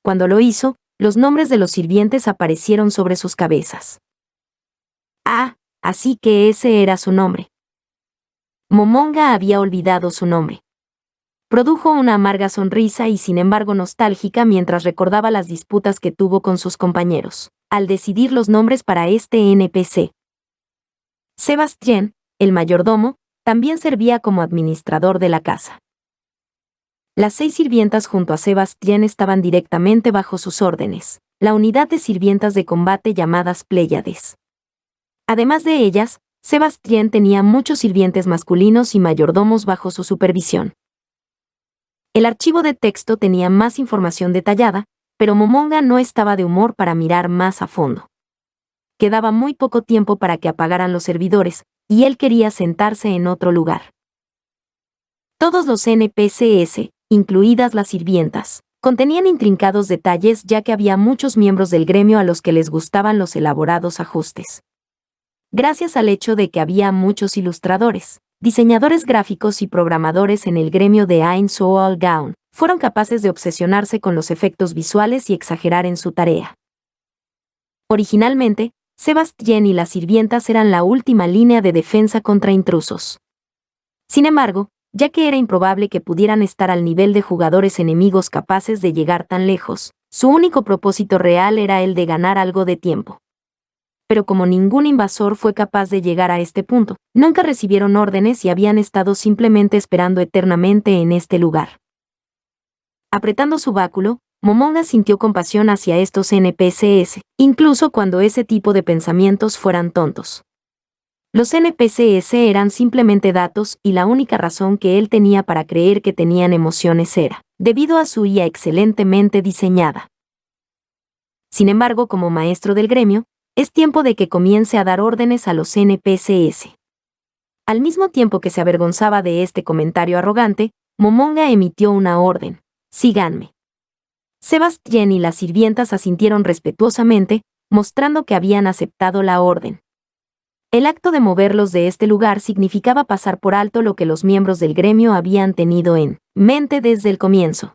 Cuando lo hizo, los nombres de los sirvientes aparecieron sobre sus cabezas. Ah, así que ese era su nombre. Momonga había olvidado su nombre. Produjo una amarga sonrisa y sin embargo nostálgica mientras recordaba las disputas que tuvo con sus compañeros, al decidir los nombres para este NPC. Sebastien, el mayordomo, también servía como administrador de la casa. Las 6 sirvientas junto a Sebastien estaban directamente bajo sus órdenes, la unidad de sirvientas de combate llamadas Pléyades. Además de ellas, Sebastien tenía muchos sirvientes masculinos y mayordomos bajo su supervisión. El archivo de texto tenía más información detallada, pero Momonga no estaba de humor para mirar más a fondo. Quedaba muy poco tiempo para que apagaran los servidores, y él quería sentarse en otro lugar. Todos los NPCs, incluidas las sirvientas, contenían intrincados detalles ya que había muchos miembros del gremio a los que les gustaban los elaborados ajustes. Gracias al hecho de que había muchos ilustradores, diseñadores gráficos y programadores en el gremio de Ain Soal Gaun, fueron capaces de obsesionarse con los efectos visuales y exagerar en su tarea. Originalmente, Sebastien y las sirvientas eran la última línea de defensa contra intrusos. Sin embargo, ya que era improbable que pudieran estar al nivel de jugadores enemigos capaces de llegar tan lejos, su único propósito real era el de ganar algo de tiempo. Pero como ningún invasor fue capaz de llegar a este punto, nunca recibieron órdenes y habían estado simplemente esperando eternamente en este lugar. Apretando su báculo, Momonga sintió compasión hacia estos NPCs, incluso cuando ese tipo de pensamientos fueran tontos. Los NPCs eran simplemente datos y la única razón que él tenía para creer que tenían emociones era debido a su IA excelentemente diseñada. Sin embargo, como maestro del gremio, es tiempo de que comience a dar órdenes a los NPCs. Al mismo tiempo que se avergonzaba de este comentario arrogante, Momonga emitió una orden: síganme. Sebastien y las sirvientas asintieron respetuosamente, mostrando que habían aceptado la orden. El acto de moverlos de este lugar significaba pasar por alto lo que los miembros del gremio habían tenido en mente desde el comienzo.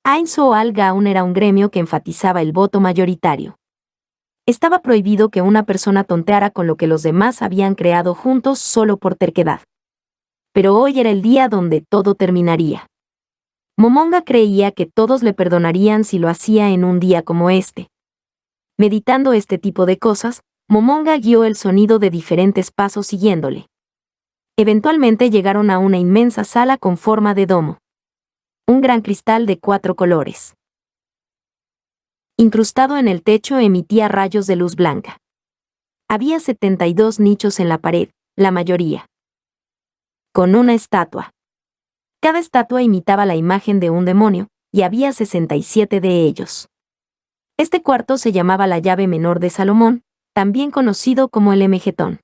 Ain Soal Gaun era un gremio que enfatizaba el voto mayoritario. Estaba prohibido que una persona tonteara con lo que los demás habían creado juntos solo por terquedad. Pero hoy era el día donde todo terminaría. Momonga creía que todos le perdonarían si lo hacía en un día como este. Meditando este tipo de cosas, Momonga guió el sonido de diferentes pasos siguiéndole. Eventualmente llegaron a una inmensa sala con forma de domo. un gran cristal de 4 colores. Incrustado en el techo emitía rayos de luz blanca. Había 72 nichos en la pared, la mayoría con una estatua. Cada estatua imitaba la imagen de un demonio, y había 67 de ellos. Este cuarto se llamaba la llave menor de Salomón, también conocido como el Emegetón.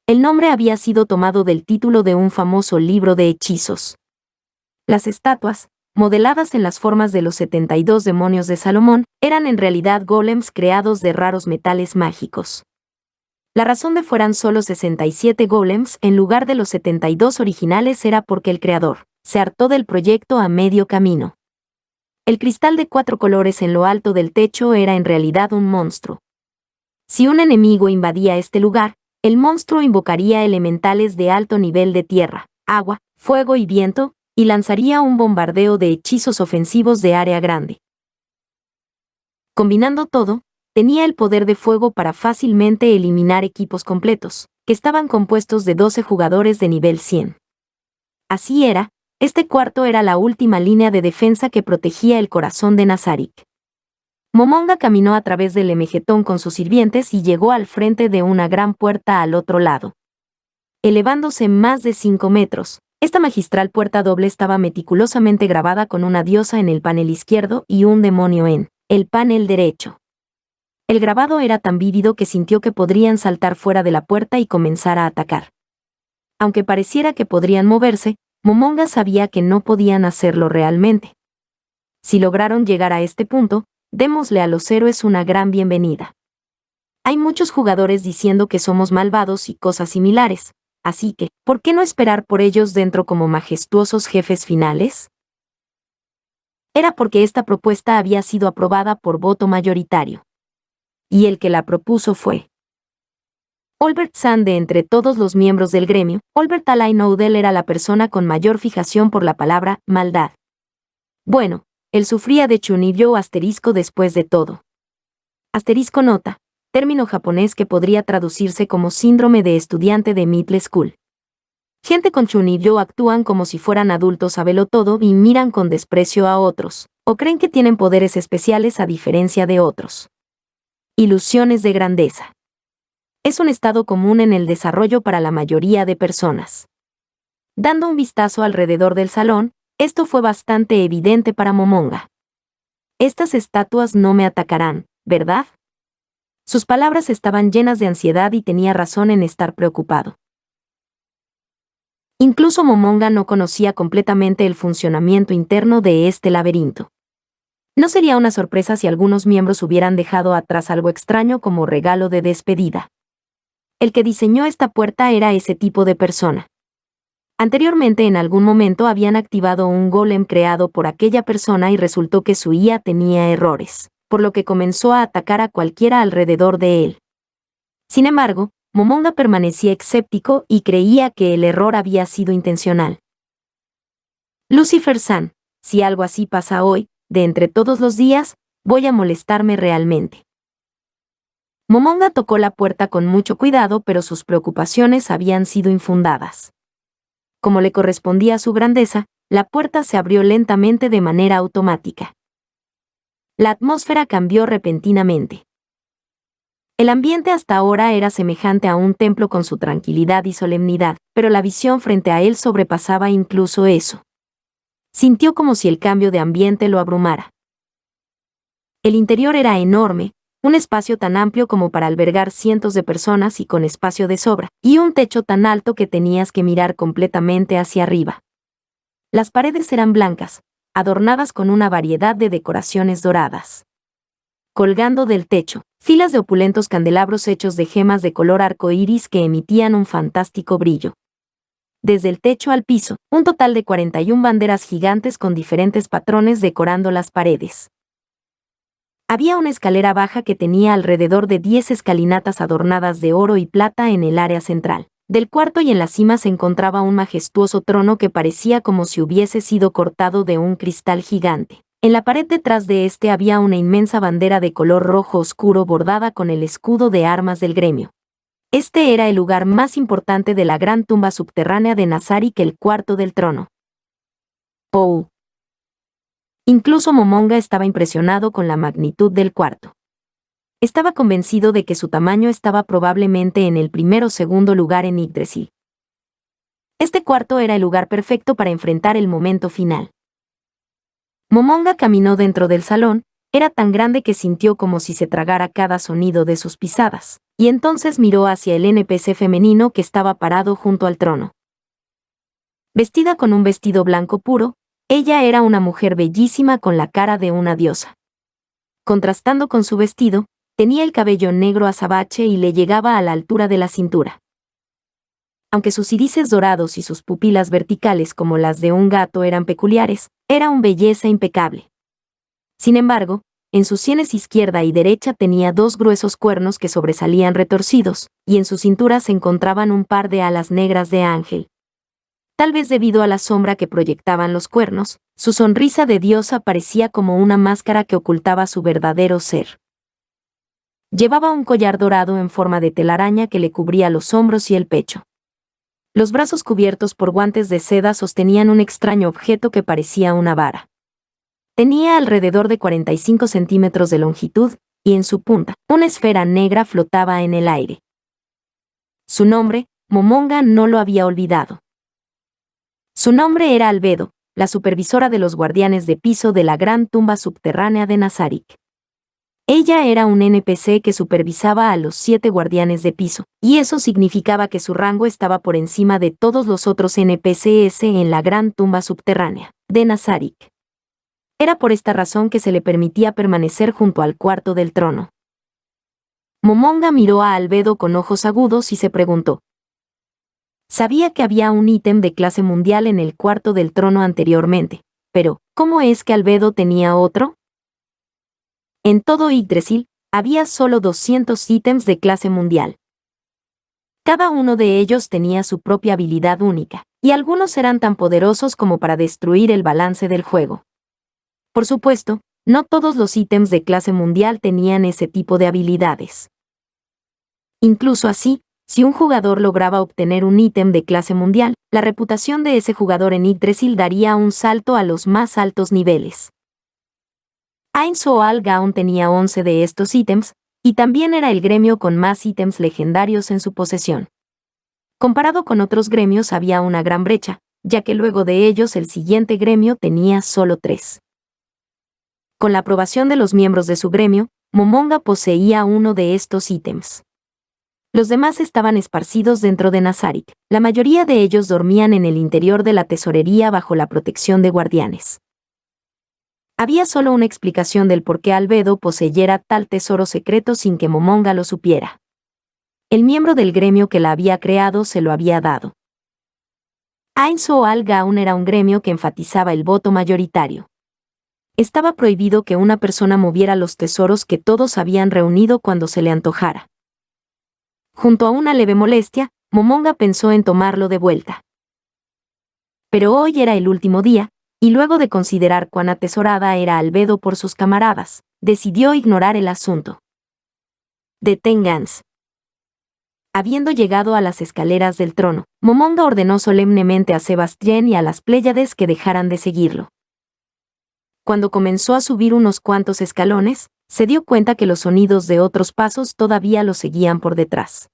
El nombre había sido tomado del título de un famoso libro de hechizos. Las estatuas, modeladas en las formas de los 72 demonios de Salomón, eran en realidad golems creados de raros metales mágicos. La razón de fueran solo 67 golems en lugar de los 72 originales era porque el creador se hartó del proyecto a medio camino. El cristal de 4 colores en lo alto del techo era en realidad un monstruo. Si un enemigo invadía este lugar, el monstruo invocaría elementales de alto nivel de tierra, agua, fuego y viento, y lanzaría un bombardeo de hechizos ofensivos de área grande. Combinando todo, tenía el poder de fuego para fácilmente eliminar equipos completos, que estaban compuestos de 12 jugadores de nivel 100. Así era, este cuarto era la última línea de defensa que protegía el corazón de Nazarik. Momonga caminó a través del Emegetón con sus sirvientes y llegó al frente de una gran puerta al otro lado. Elevándose más de 5 metros, esta magistral puerta doble estaba meticulosamente grabada con una diosa en el panel izquierdo y un demonio en el panel derecho. El grabado era tan vívido que sintió que podrían saltar fuera de la puerta y comenzar a atacar. Aunque pareciera que podrían moverse, Momonga sabía que no podían hacerlo realmente. Si lograron llegar a este punto, démosle a los héroes una gran bienvenida. Hay muchos jugadores diciendo que somos malvados y cosas similares, así que, ¿por qué no esperar por ellos dentro como majestuosos jefes finales? Era porque esta propuesta había sido aprobada por voto mayoritario. Y el que la propuso fue Olbert Sand. De entre todos los miembros del gremio, Olbert Alain Odell era la persona con mayor fijación por la palabra maldad. Bueno, él sufría de chunibyo asterisco después de todo. Asterisco nota, término japonés que podría traducirse como síndrome de estudiante de middle school. Gente con chunibyo actúan como si fueran adultos sabelotodo y miran con desprecio a otros, o creen que tienen poderes especiales a diferencia de otros. Ilusiones de grandeza. Es un estado común en el desarrollo para la mayoría de personas. Dando un vistazo alrededor del salón, esto fue bastante evidente para Momonga. Estas estatuas no me atacarán, ¿verdad? Sus palabras estaban llenas de ansiedad y tenía razón en estar preocupado. Incluso Momonga no conocía completamente el funcionamiento interno de este laberinto. No sería una sorpresa si algunos miembros hubieran dejado atrás algo extraño como regalo de despedida. El que diseñó esta puerta era ese tipo de persona. Anteriormente en algún momento habían activado un golem creado por aquella persona y resultó que su IA tenía errores, por lo que comenzó a atacar a cualquiera alrededor de él. Sin embargo, Momonga permanecía escéptico y creía que el error había sido intencional. Lucifer-san, si algo así pasa hoy, de entre todos los días, voy a molestarme realmente. Momonga tocó la puerta con mucho cuidado, pero sus preocupaciones habían sido infundadas. Como le correspondía a su grandeza, la puerta se abrió lentamente de manera automática. La atmósfera cambió repentinamente. El ambiente hasta ahora era semejante a un templo con su tranquilidad y solemnidad, pero la visión frente a él sobrepasaba incluso eso. Sintió como si el cambio de ambiente lo abrumara. El interior era enorme, un espacio tan amplio como para albergar cientos de personas y con espacio de sobra, y un techo tan alto que tenías que mirar completamente hacia arriba. Las paredes eran blancas, adornadas con una variedad de decoraciones doradas. Colgando del techo, filas de opulentos candelabros hechos de gemas de color arco iris que emitían un fantástico brillo. Desde el techo al piso, un total de 41 banderas gigantes con diferentes patrones decorando las paredes. Había una escalera baja que tenía alrededor de 10 escalinatas adornadas de oro y plata en el área central. Del cuarto y en la cima se encontraba un majestuoso trono que parecía como si hubiese sido cortado de un cristal gigante. En la pared detrás de este había una inmensa bandera de color rojo oscuro bordada con el escudo de armas del gremio. Este era el lugar más importante de la gran tumba subterránea de Nazarik, el cuarto del trono. ¡Oh! Incluso Momonga estaba impresionado con la magnitud del cuarto. Estaba convencido de que su tamaño estaba probablemente en el primero o segundo lugar en Yggdrasil. Este cuarto era el lugar perfecto para enfrentar el momento final. Momonga caminó dentro del salón, era tan grande que sintió como si se tragara cada sonido de sus pisadas, y entonces miró hacia el NPC femenino que estaba parado junto al trono. Vestida con un vestido blanco puro, ella era una mujer bellísima con la cara de una diosa. Contrastando con su vestido, tenía el cabello negro azabache y le llegaba a la altura de la cintura. Aunque sus irises dorados y sus pupilas verticales como las de un gato eran peculiares, era una belleza impecable. Sin embargo, en sus sienes izquierda y derecha tenía dos gruesos cuernos que sobresalían retorcidos, y en su cintura se encontraban un par de alas negras de ángel. Tal vez debido a la sombra que proyectaban los cuernos, su sonrisa de diosa parecía como una máscara que ocultaba su verdadero ser. Llevaba un collar dorado en forma de telaraña que le cubría los hombros y el pecho. Los brazos cubiertos por guantes de seda sostenían un extraño objeto que parecía una vara. Tenía alrededor de 45 centímetros de longitud, y en su punta, una esfera negra flotaba en el aire. Su nombre, Momonga no lo había olvidado. Su nombre era Albedo, la supervisora de los guardianes de piso de la gran tumba subterránea de Nazarik. Ella era un NPC que supervisaba a los 7 guardianes de piso, y eso significaba que su rango estaba por encima de todos los otros NPCs en la gran tumba subterránea de Nazarik. Era por esta razón que se le permitía permanecer junto al cuarto del trono. Momonga miró a Albedo con ojos agudos y se preguntó. Sabía que había un ítem de clase mundial en el cuarto del trono anteriormente, pero ¿cómo es que Albedo tenía otro? En todo Yggdrasil, había solo 200 ítems de clase mundial. Cada uno de ellos tenía su propia habilidad única, y algunos eran tan poderosos como para destruir el balance del juego. Por supuesto, no todos los ítems de clase mundial tenían ese tipo de habilidades. Incluso así, si un jugador lograba obtener un ítem de clase mundial, la reputación de ese jugador en Yggdrasil daría un salto a los más altos niveles. Ainzoal Gaun tenía 11 de estos ítems, y también era el gremio con más ítems legendarios en su posesión. Comparado con otros gremios había una gran brecha, ya que luego de ellos el siguiente gremio tenía solo 3. Con la aprobación de los miembros de su gremio, Momonga poseía uno de estos ítems. Los demás estaban esparcidos dentro de Nazarik, la mayoría de ellos dormían en el interior de la tesorería bajo la protección de guardianes. Había solo una explicación del por qué Albedo poseyera tal tesoro secreto sin que Momonga lo supiera. El miembro del gremio que la había creado se lo había dado. Ainzoal Gaun era un gremio que enfatizaba el voto mayoritario. Estaba prohibido que una persona moviera los tesoros que todos habían reunido cuando se le antojara. Junto a una leve molestia, Momonga pensó en tomarlo de vuelta. Pero hoy era el último día, y luego de considerar cuán atesorada era Albedo por sus camaradas, decidió ignorar el asunto. Deténganse. Habiendo llegado a las escaleras del trono, Momonga ordenó solemnemente a Sebastián y a las Pléyades que dejaran de seguirlo. Cuando comenzó a subir unos cuantos escalones, se dio cuenta que los sonidos de otros pasos todavía lo seguían por detrás.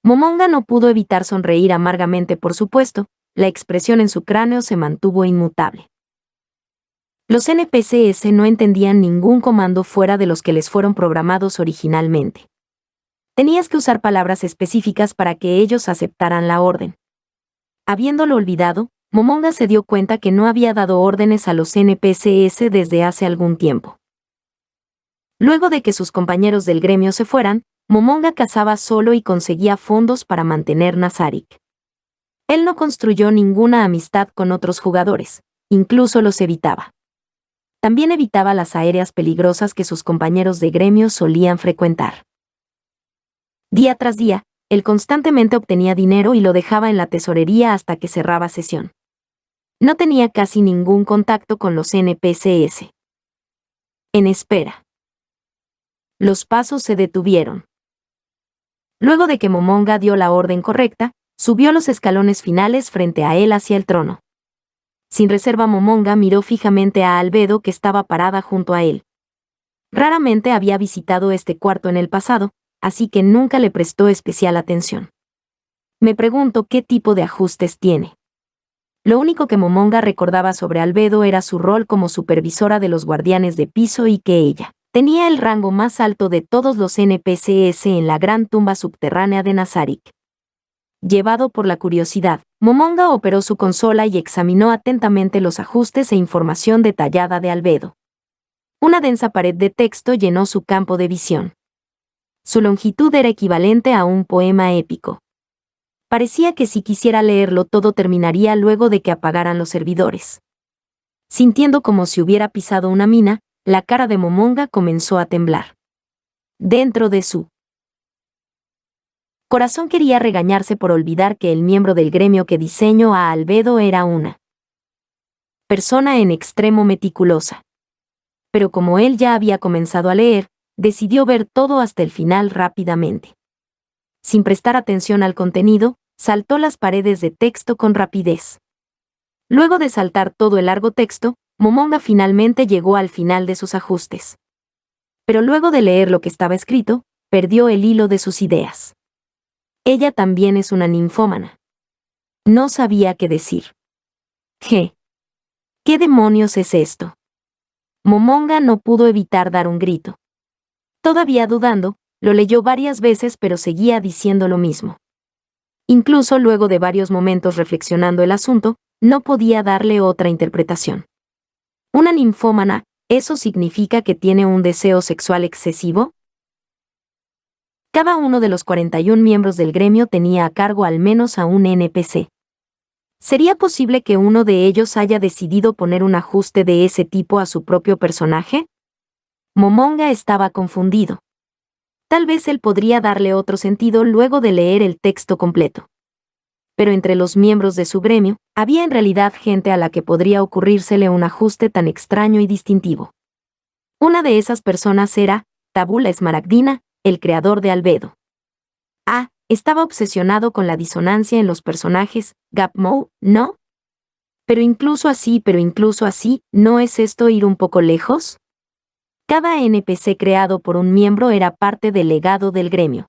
Momonga no pudo evitar sonreír amargamente, por supuesto, la expresión en su cráneo se mantuvo inmutable. Los NPCs no entendían ningún comando fuera de los que les fueron programados originalmente. Tenías que usar palabras específicas para que ellos aceptaran la orden. Habiéndolo olvidado, Momonga se dio cuenta que no había dado órdenes a los NPCs desde hace algún tiempo. Luego de que sus compañeros del gremio se fueran, Momonga cazaba solo y conseguía fondos para mantener Nazarik. Él no construyó ninguna amistad con otros jugadores, incluso los evitaba. También evitaba las áreas peligrosas que sus compañeros de gremio solían frecuentar. Día tras día, él constantemente obtenía dinero y lo dejaba en la tesorería hasta que cerraba sesión. No tenía casi ningún contacto con los NPCs. En espera. Los pasos se detuvieron. Luego de que Momonga dio la orden correcta, subió los escalones finales frente a él hacia el trono. Sin reserva, Momonga miró fijamente a Albedo, que estaba parada junto a él. Raramente había visitado este cuarto en el pasado, así que nunca le prestó especial atención. Me pregunto qué tipo de ajustes tiene. Lo único que Momonga recordaba sobre Albedo era su rol como supervisora de los guardianes de piso y que ella tenía el rango más alto de todos los NPCs en la gran tumba subterránea de Nazarik. Llevado por la curiosidad, Momonga operó su consola y examinó atentamente los ajustes e información detallada de Albedo. Una densa pared de texto llenó su campo de visión. Su longitud era equivalente a un poema épico. Parecía que si quisiera leerlo todo terminaría luego de que apagaran los servidores. Sintiendo como si hubiera pisado una mina, la cara de Momonga comenzó a temblar. Dentro de su corazón quería regañarse por olvidar que el miembro del gremio que diseñó a Albedo era una persona en extremo meticulosa. Pero como él ya había comenzado a leer, decidió ver todo hasta el final rápidamente. Sin prestar atención al contenido, saltó las paredes de texto con rapidez. Luego de saltar todo el largo texto, Momonga finalmente llegó al final de sus ajustes. Pero luego de leer lo que estaba escrito, perdió el hilo de sus ideas. Ella también es una ninfómana. No sabía qué decir. ¿Qué demonios es esto? Momonga no pudo evitar dar un grito. Todavía dudando, lo leyó varias veces pero seguía diciendo lo mismo. Incluso luego de varios momentos reflexionando el asunto, no podía darle otra interpretación. ¿Una ninfómana, eso significa que tiene un deseo sexual excesivo? Cada uno de los 41 miembros del gremio tenía a cargo al menos a un NPC. ¿Sería posible que uno de ellos haya decidido poner un ajuste de ese tipo a su propio personaje? Momonga estaba confundido. Tal vez él podría darle otro sentido luego de leer el texto completo. Pero entre los miembros de su gremio, había en realidad gente a la que podría ocurrírsele un ajuste tan extraño y distintivo. Una de esas personas era Tabú la Esmaragdina, el creador de Albedo. Estaba obsesionado con la disonancia en los personajes, Gapmo, ¿no? Pero incluso así, ¿no es esto ir un poco lejos? Cada NPC creado por un miembro era parte del legado del gremio.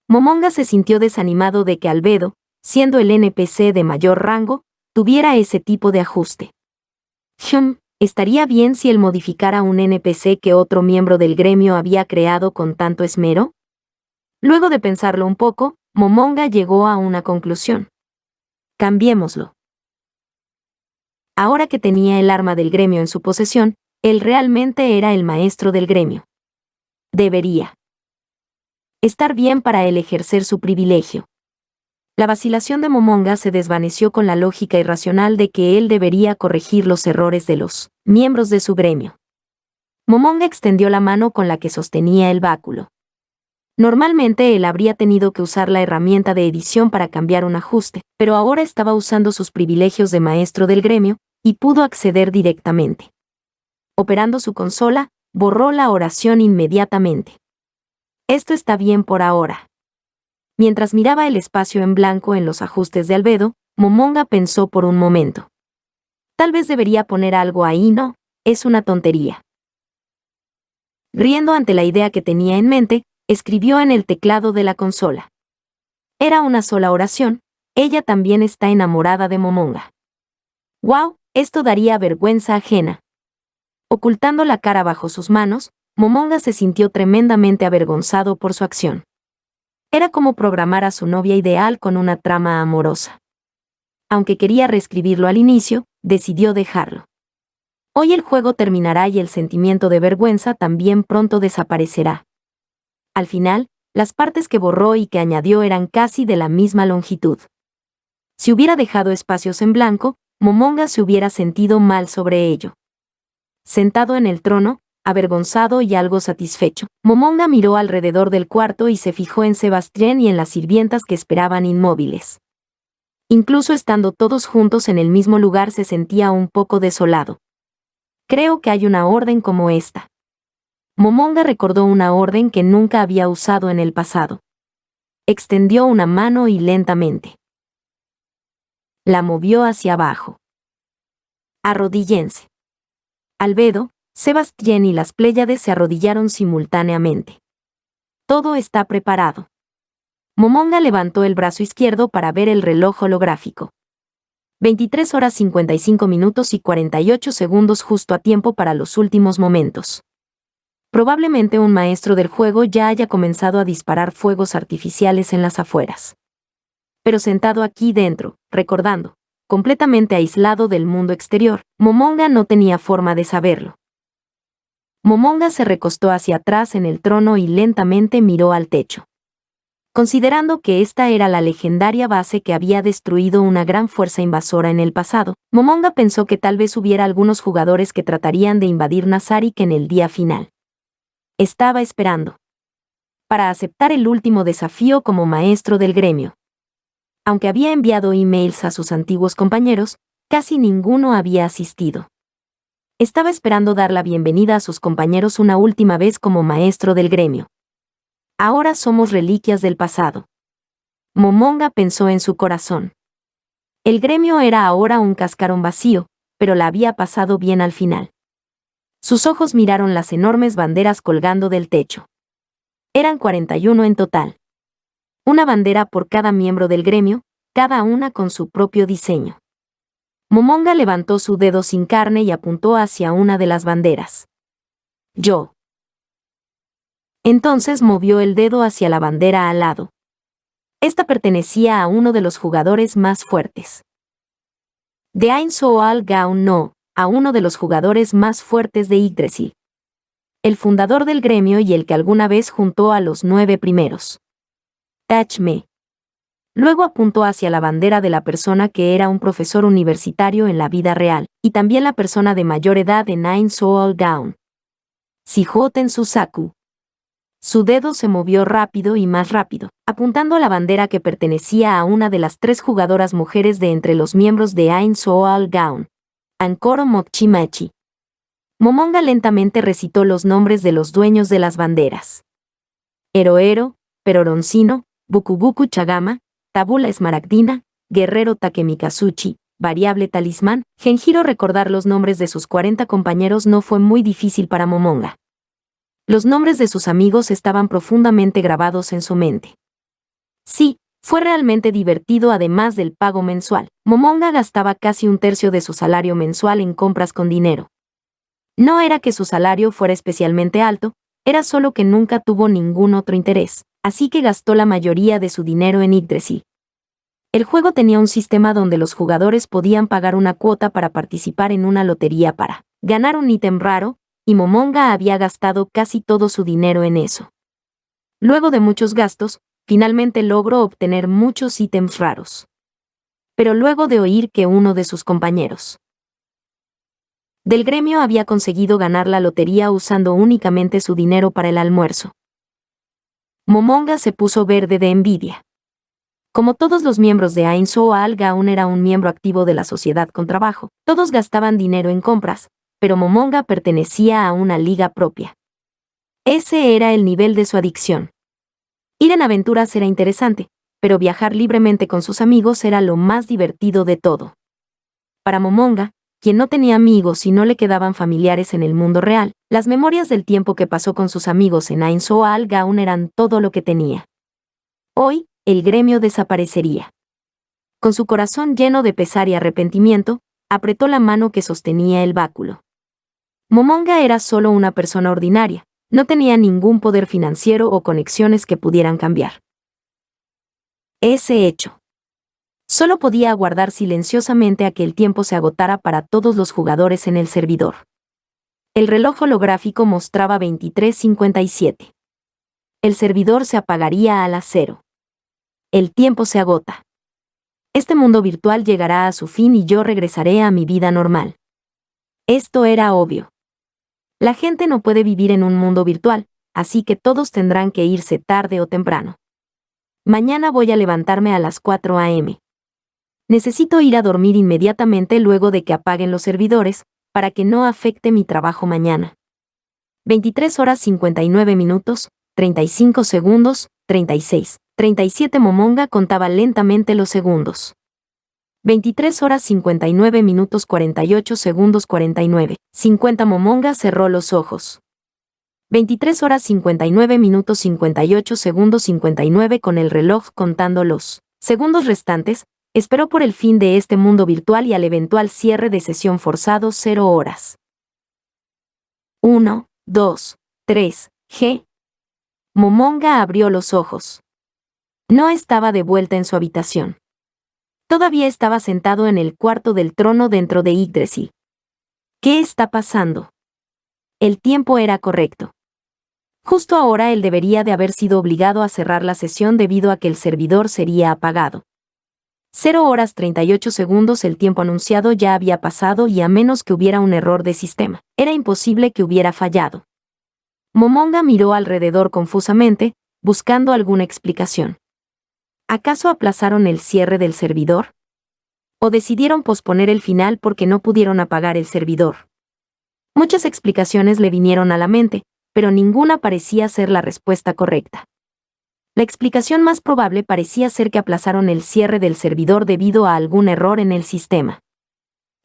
Momonga se sintió desanimado de que Albedo, siendo el NPC de mayor rango, tuviera ese tipo de ajuste. ¿Estaría bien si él modificara un NPC que otro miembro del gremio había creado con tanto esmero? Luego de pensarlo un poco, Momonga llegó a una conclusión. Cambiémoslo. Ahora que tenía el arma del gremio en su posesión, él realmente era el maestro del gremio. Debería estar bien para él ejercer su privilegio. La vacilación de Momonga se desvaneció con la lógica irracional de que él debería corregir los errores de los miembros de su gremio. Momonga extendió la mano con la que sostenía el báculo. Normalmente él habría tenido que usar la herramienta de edición para cambiar un ajuste, pero ahora estaba usando sus privilegios de maestro del gremio, y pudo acceder directamente. Operando su consola, borró la oración inmediatamente. Esto está bien por ahora. Mientras miraba el espacio en blanco en los ajustes de Albedo, Momonga pensó por un momento. Tal vez debería poner algo ahí, ¿no? Es una tontería. Riendo ante la idea que tenía en mente, escribió en el teclado de la consola. Era una sola oración, ella también está enamorada de Momonga. ¡Wow! Esto daría vergüenza ajena. Ocultando la cara bajo sus manos, Momonga se sintió tremendamente avergonzado por su acción. Era como programar a su novia ideal con una trama amorosa. Aunque quería reescribirlo al inicio, decidió dejarlo. Hoy el juego terminará y el sentimiento de vergüenza también pronto desaparecerá. Al final, las partes que borró y que añadió eran casi de la misma longitud. Si hubiera dejado espacios en blanco, Momonga se hubiera sentido mal sobre ello. Sentado en el trono, avergonzado y algo satisfecho, Momonga miró alrededor del cuarto y se fijó en Sebastián y en las sirvientas que esperaban inmóviles. Incluso estando todos juntos en el mismo lugar se sentía un poco desolado. Creo que hay una orden como esta. Momonga recordó una orden que nunca había usado en el pasado. Extendió una mano y lentamente la movió hacia abajo. Arrodíllense. Albedo, Sebastián y las Pléyades se arrodillaron simultáneamente. Todo está preparado. Momonga levantó el brazo izquierdo para ver el reloj holográfico. 23 horas 55 minutos y 48 segundos, justo a tiempo para los últimos momentos. Probablemente un maestro del juego ya haya comenzado a disparar fuegos artificiales en las afueras. Pero sentado aquí dentro, recordando, completamente aislado del mundo exterior, Momonga no tenía forma de saberlo. Momonga se recostó hacia atrás en el trono y lentamente miró al techo. Considerando que esta era la legendaria base que había destruido una gran fuerza invasora en el pasado, Momonga pensó que tal vez hubiera algunos jugadores que tratarían de invadir Nazarik en el día final. Estaba esperando para aceptar el último desafío como maestro del gremio. Aunque había enviado emails a sus antiguos compañeros, casi ninguno había asistido. Estaba esperando dar la bienvenida a sus compañeros una última vez como maestro del gremio. Ahora somos reliquias del pasado. Momonga pensó en su corazón. El gremio era ahora un cascarón vacío, pero la había pasado bien al final. Sus ojos miraron las enormes banderas colgando del techo. Eran 41 en total. Una bandera por cada miembro del gremio, cada una con su propio diseño. Momonga levantó su dedo sin carne y apuntó hacia una de las banderas. Yo. Entonces movió el dedo hacia la bandera al lado. Esta pertenecía a uno de los jugadores más fuertes. De Ain Soal Gaun no, a uno de los jugadores más fuertes de Yggdrasil. El fundador del gremio y el que alguna vez juntó a los 9 primeros. Tachme. Luego apuntó hacia la bandera de la persona que era un profesor universitario en la vida real, y también la persona de mayor edad en Ain Soal Gaun. Sijoten Susaku. Su dedo se movió rápido y más rápido, apuntando a la bandera que pertenecía a una de las 3 jugadoras mujeres de entre los miembros de Ain Soal Gaun. Ankoro Mokchimachi. Momonga lentamente recitó los nombres de los dueños de las banderas. Eroero, Peroroncino, Bukubuku Chagama, Tabula Esmaragdina, Guerrero Takemikazuchi, Variable Talismán. Genjiro. Recordar los nombres de sus 40 compañeros no fue muy difícil para Momonga. Los nombres de sus amigos estaban profundamente grabados en su mente. Sí, fue realmente divertido además del pago mensual. Momonga gastaba casi 1/3 de su salario mensual en compras con dinero. No era que su salario fuera especialmente alto, era solo que nunca tuvo ningún otro interés, así que gastó la mayoría de su dinero en Yggdrasil. El juego tenía un sistema donde los jugadores podían pagar una cuota para participar en una lotería para ganar un ítem raro, y Momonga había gastado casi todo su dinero en eso. Luego de muchos gastos, finalmente logró obtener muchos ítems raros. Pero luego de oír que uno de sus compañeros del gremio había conseguido ganar la lotería usando únicamente su dinero para el almuerzo, Momonga se puso verde de envidia. Como todos los miembros de Ain Soal Gaun era un miembro activo de la sociedad con trabajo, todos gastaban dinero en compras, pero Momonga pertenecía a una liga propia. Ese era el nivel de su adicción. Ir en aventuras era interesante, pero viajar libremente con sus amigos era lo más divertido de todo. Para Momonga, quien no tenía amigos y no le quedaban familiares en el mundo real, las memorias del tiempo que pasó con sus amigos en Ain Soal Gaun eran todo lo que tenía. Hoy, el gremio desaparecería. Con su corazón lleno de pesar y arrepentimiento, apretó la mano que sostenía el báculo. Momonga era solo una persona ordinaria, no tenía ningún poder financiero o conexiones que pudieran cambiar ese hecho. Solo podía aguardar silenciosamente a que el tiempo se agotara para todos los jugadores en el servidor. El reloj holográfico mostraba 23:57. El servidor se apagaría a las 0. El tiempo se agota. Este mundo virtual llegará a su fin y yo regresaré a mi vida normal. Esto era obvio. La gente no puede vivir en un mundo virtual, así que todos tendrán que irse tarde o temprano. Mañana voy a levantarme a las 4 a.m. Necesito ir a dormir inmediatamente luego de que apaguen los servidores, para que no afecte mi trabajo mañana. 23 horas 59 minutos, 35 segundos, 36, 37. Momonga contaba lentamente los segundos. 23 horas 59 minutos 48 segundos 49. 50 Momonga cerró los ojos. 23 horas 59 minutos 58 segundos 59 con el reloj contando los segundos restantes, esperó por el fin de este mundo virtual y al eventual cierre de sesión forzado 0 horas. 1, 2, 3, G. Momonga abrió los ojos. No estaba de vuelta en su habitación. Todavía estaba sentado en el cuarto del trono dentro de Yggdrasil. ¿Qué está pasando? El tiempo era correcto. Justo ahora él debería de haber sido obligado a cerrar la sesión debido a que el servidor sería apagado. 0 horas 38 segundos el tiempo anunciado ya había pasado y a menos que hubiera un error de sistema, era imposible que hubiera fallado. Momonga miró alrededor confusamente, buscando alguna explicación. ¿Acaso aplazaron el cierre del servidor? ¿O decidieron posponer el final porque no pudieron apagar el servidor? Muchas explicaciones le vinieron a la mente, pero ninguna parecía ser la respuesta correcta. La explicación más probable parecía ser que aplazaron el cierre del servidor debido a algún error en el sistema.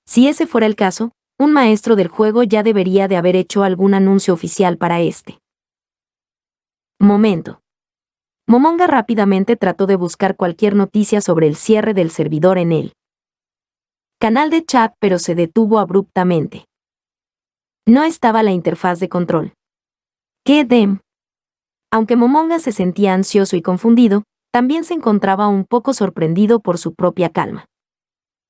Si ese fuera el caso, un maestro del juego ya debería de haber hecho algún anuncio oficial para este momento. Momonga rápidamente trató de buscar cualquier noticia sobre el cierre del servidor en el canal de chat, pero se detuvo abruptamente. No estaba la interfaz de control. ¿Qué dem? Aunque Momonga se sentía ansioso y confundido, también se encontraba un poco sorprendido por su propia calma.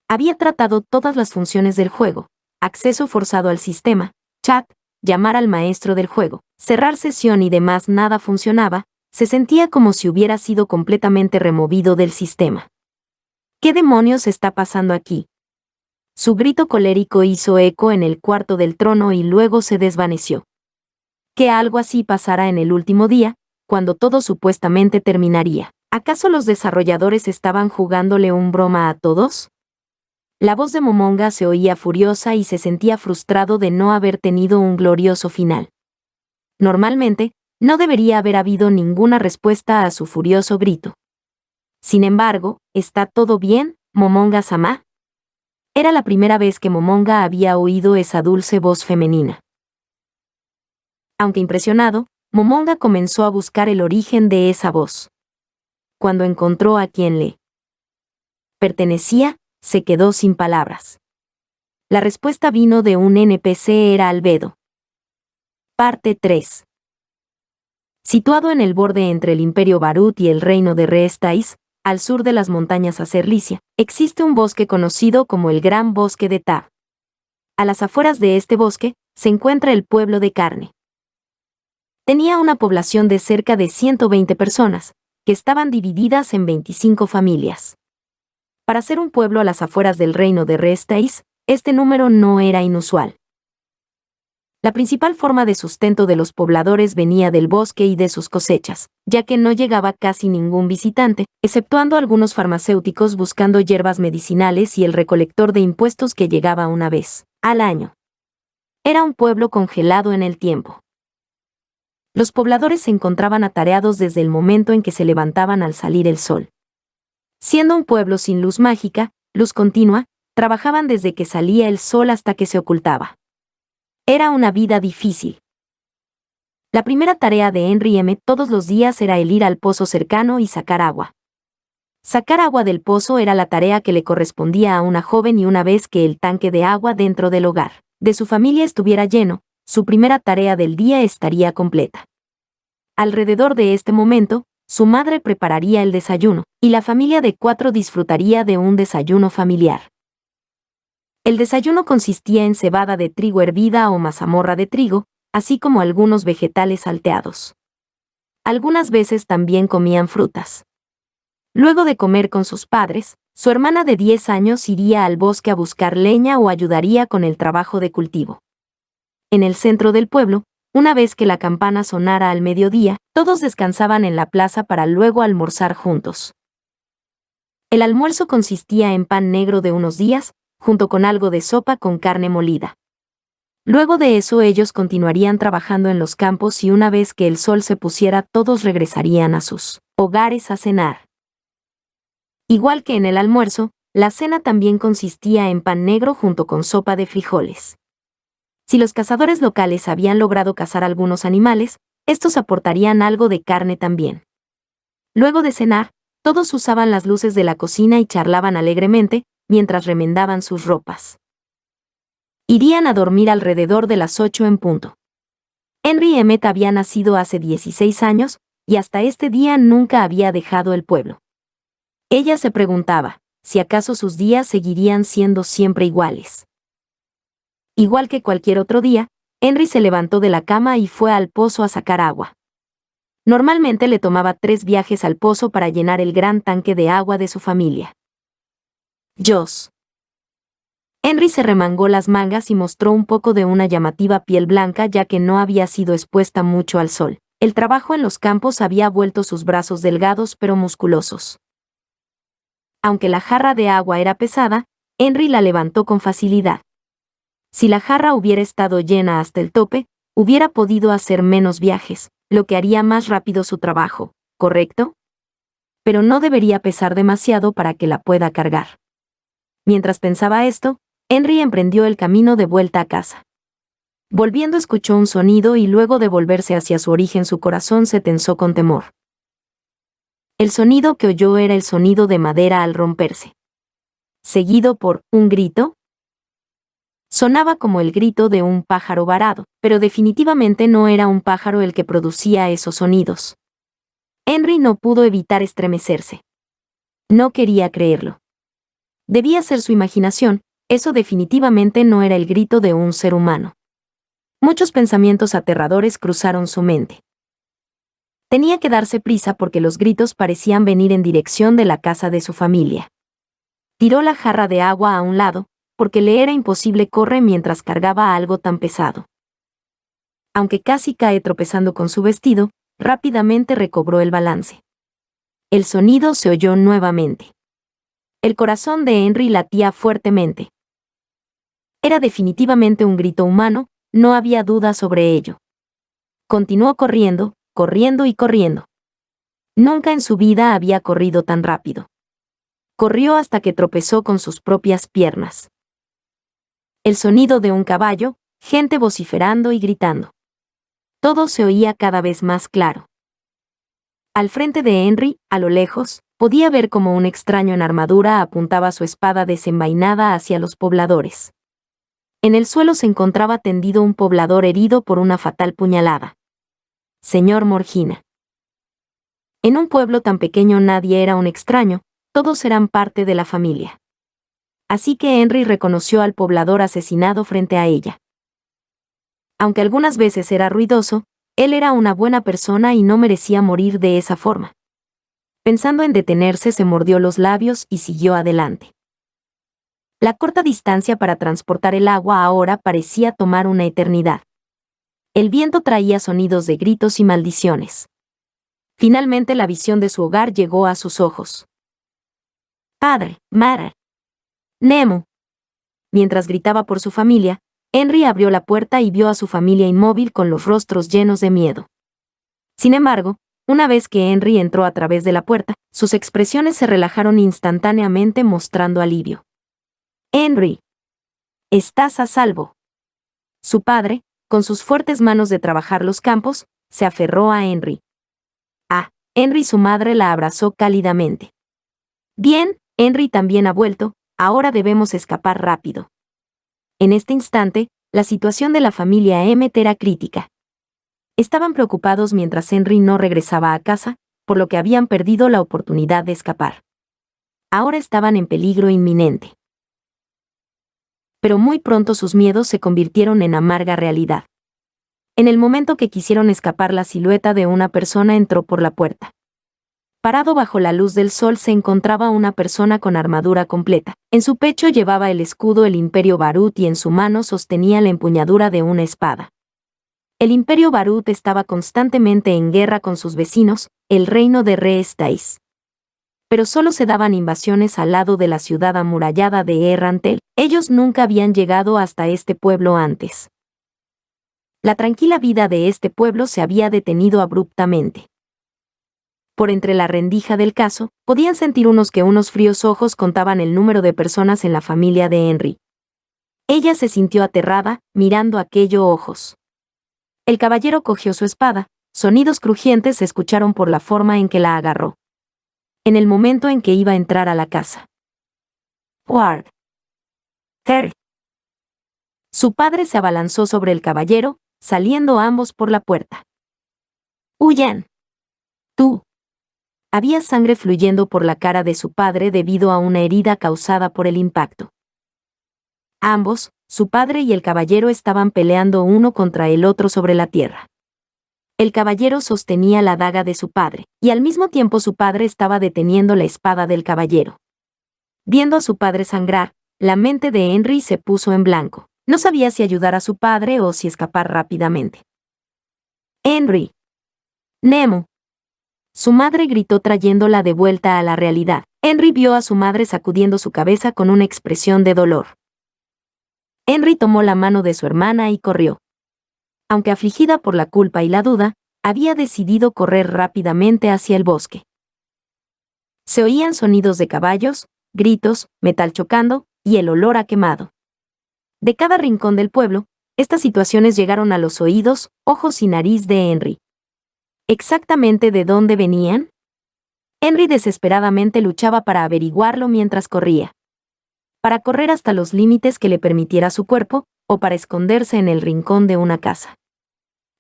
Había tratado todas las funciones del juego: acceso forzado al sistema, chat, llamar al maestro del juego, cerrar sesión y demás. Nada funcionaba. Se sentía como si hubiera sido completamente removido del sistema. ¿Qué demonios está pasando aquí? Su grito colérico hizo eco en el cuarto del trono y luego se desvaneció. Que algo así pasara en el último día, cuando todo supuestamente terminaría. ¿Acaso los desarrolladores estaban jugándole un broma a todos? La voz de Momonga se oía furiosa y se sentía frustrado de no haber tenido un glorioso final. Normalmente, no debería haber habido ninguna respuesta a su furioso grito. Sin embargo, ¿está todo bien, Momonga-sama? Era la primera vez que Momonga había oído esa dulce voz femenina. Aunque impresionado, Momonga comenzó a buscar el origen de esa voz. Cuando encontró a quien le pertenecía, se quedó sin palabras. La respuesta vino de un NPC, era Albedo. Parte 3. Situado en el borde entre el Imperio Barut y el reino de Reestais, al sur de las montañas Acerlicia, existe un bosque conocido como el Gran Bosque de Tab. A las afueras de este bosque, se encuentra el pueblo de Carne. Tenía una población de cerca de 120 personas, que estaban divididas en 25 familias. Para ser un pueblo a las afueras del reino de Reestais, este número no era inusual. La principal forma de sustento de los pobladores venía del bosque y de sus cosechas, ya que no llegaba casi ningún visitante, exceptuando algunos farmacéuticos buscando hierbas medicinales y el recolector de impuestos que llegaba una vez al año. Era un pueblo congelado en el tiempo. Los pobladores se encontraban atareados desde el momento en que se levantaban al salir el sol. Siendo un pueblo sin luz mágica, luz continua, trabajaban desde que salía el sol hasta que se ocultaba. Era una vida difícil. La primera tarea de Henry M. todos los días era el ir al pozo cercano y sacar agua. Sacar agua del pozo era la tarea que le correspondía a una joven, y una vez que el tanque de agua dentro del hogar de su familia estuviera lleno, su primera tarea del día estaría completa. Alrededor de este momento, su madre prepararía el desayuno, y la familia de 4 disfrutaría de un desayuno familiar. El desayuno consistía en cebada de trigo hervida o mazamorra de trigo, así como algunos vegetales salteados. Algunas veces también comían frutas. Luego de comer con sus padres, su hermana de 10 años iría al bosque a buscar leña o ayudaría con el trabajo de cultivo. En el centro del pueblo, una vez que la campana sonara al mediodía, todos descansaban en la plaza para luego almorzar juntos. El almuerzo consistía en pan negro de unos días, junto con algo de sopa con carne molida. Luego de eso ellos continuarían trabajando en los campos y una vez que el sol se pusiera todos regresarían a sus hogares a cenar. Igual que en el almuerzo, la cena también consistía en pan negro junto con sopa de frijoles. Si los cazadores locales habían logrado cazar algunos animales, estos aportarían algo de carne también. Luego de cenar, todos usaban las luces de la cocina y charlaban alegremente, mientras remendaban sus ropas. Irían a dormir alrededor de las 8 en punto. Henry Emmett había nacido hace 16 años, y hasta este día nunca había dejado el pueblo. Ella se preguntaba, si acaso sus días seguirían siendo siempre iguales. Igual que cualquier otro día, Henry se levantó de la cama y fue al pozo a sacar agua. Normalmente le tomaba 3 viajes al pozo para llenar el gran tanque de agua de su familia. Joss. Henry se remangó las mangas y mostró un poco de una llamativa piel blanca ya que no había sido expuesta mucho al sol. El trabajo en los campos había vuelto sus brazos delgados pero musculosos. Aunque la jarra de agua era pesada, Henry la levantó con facilidad. Si la jarra hubiera estado llena hasta el tope, hubiera podido hacer menos viajes, lo que haría más rápido su trabajo, ¿correcto? Pero no debería pesar demasiado para que la pueda cargar. Mientras pensaba esto, Henry emprendió el camino de vuelta a casa. Volviendo escuchó un sonido y luego de volverse hacia su origen su corazón se tensó con temor. El sonido que oyó era el sonido de madera al romperse. Seguido por un grito. Sonaba como el grito de un pájaro varado, pero definitivamente no era un pájaro el que producía esos sonidos. Henry no pudo evitar estremecerse. No quería creerlo. Debía ser su imaginación, eso definitivamente no era el grito de un ser humano. Muchos pensamientos aterradores cruzaron su mente. Tenía que darse prisa porque los gritos parecían venir en dirección de la casa de su familia. Tiró la jarra de agua a un lado, porque le era imposible correr mientras cargaba algo tan pesado. Aunque casi cae tropezando con su vestido, rápidamente recobró el balance. El sonido se oyó nuevamente. El corazón de Henry latía fuertemente. Era definitivamente un grito humano, no había duda sobre ello. Continuó corriendo, corriendo y corriendo. Nunca en su vida había corrido tan rápido. Corrió hasta que tropezó con sus propias piernas. El sonido de un caballo, gente vociferando y gritando. Todo se oía cada vez más claro. Al frente de Henry, a lo lejos, podía ver como un extraño en armadura apuntaba su espada desenvainada hacia los pobladores. En el suelo se encontraba tendido un poblador herido por una fatal puñalada. Señor Morgina. En un pueblo tan pequeño nadie era un extraño, todos eran parte de la familia. Así que Henry reconoció al poblador asesinado frente a ella. Aunque algunas veces era ruidoso, él era una buena persona y no merecía morir de esa forma. Pensando en detenerse, se mordió los labios y siguió adelante. La corta distancia para transportar el agua ahora parecía tomar una eternidad. El viento traía sonidos de gritos y maldiciones. Finalmente la visión de su hogar llegó a sus ojos. Padre, madre. Nemo. Mientras gritaba por su familia, Henry abrió la puerta y vio a su familia inmóvil con los rostros llenos de miedo. Sin embargo, una vez que Henry entró a través de la puerta, sus expresiones se relajaron instantáneamente mostrando alivio. Henry. Estás a salvo. Su padre, con sus fuertes manos de trabajar los campos, se aferró a Henry. Henry y su madre la abrazó cálidamente. Bien, Henry también ha vuelto, ahora debemos escapar rápido. En este instante, la situación de la familia Emmett era crítica. Estaban preocupados mientras Henry no regresaba a casa, por lo que habían perdido la oportunidad de escapar. Ahora estaban en peligro inminente. Pero muy pronto sus miedos se convirtieron en amarga realidad. En el momento que quisieron escapar, la silueta de una persona entró por la puerta. Parado bajo la luz del sol se encontraba una persona con armadura completa. En su pecho llevaba el escudo del Imperio Barut y en su mano sostenía la empuñadura de una espada. El Imperio Barut estaba constantemente en guerra con sus vecinos, el reino de Re-Estais. Pero solo se daban invasiones al lado de la ciudad amurallada de Errantel. Ellos nunca habían llegado hasta este pueblo antes. La tranquila vida de este pueblo se había detenido abruptamente. Por entre la rendija del caso, podían sentir unos que unos fríos ojos contaban el número de personas en la familia de Henry. Ella se sintió aterrada, mirando aquellos ojos. El caballero cogió su espada, sonidos crujientes se escucharon por la forma en que la agarró. En el momento en que iba a entrar a la casa. Ward. Terry. Su padre se abalanzó sobre el caballero, saliendo ambos por la puerta. ¡Huyan! ¡Tú! Había sangre fluyendo por la cara de su padre debido a una herida causada por el impacto. Ambos, su padre y el caballero, estaban peleando uno contra el otro sobre la tierra. El caballero sostenía la daga de su padre, y al mismo tiempo su padre estaba deteniendo la espada del caballero. Viendo a su padre sangrar, la mente de Henry se puso en blanco. No sabía si ayudar a su padre o si escapar rápidamente. ¡Henry! ¡Nemo! Su madre gritó trayéndola de vuelta a la realidad. Henry vio a su madre sacudiendo su cabeza con una expresión de dolor. Henry tomó la mano de su hermana y corrió. Aunque afligida por la culpa y la duda, había decidido correr rápidamente hacia el bosque. Se oían sonidos de caballos, gritos, metal chocando, y el olor a quemado. De cada rincón del pueblo, estas situaciones llegaron a los oídos, ojos y nariz de Henry. ¿Exactamente de dónde venían? Henry desesperadamente luchaba para averiguarlo mientras corría. Para correr hasta los límites que le permitiera su cuerpo, o para esconderse en el rincón de una casa.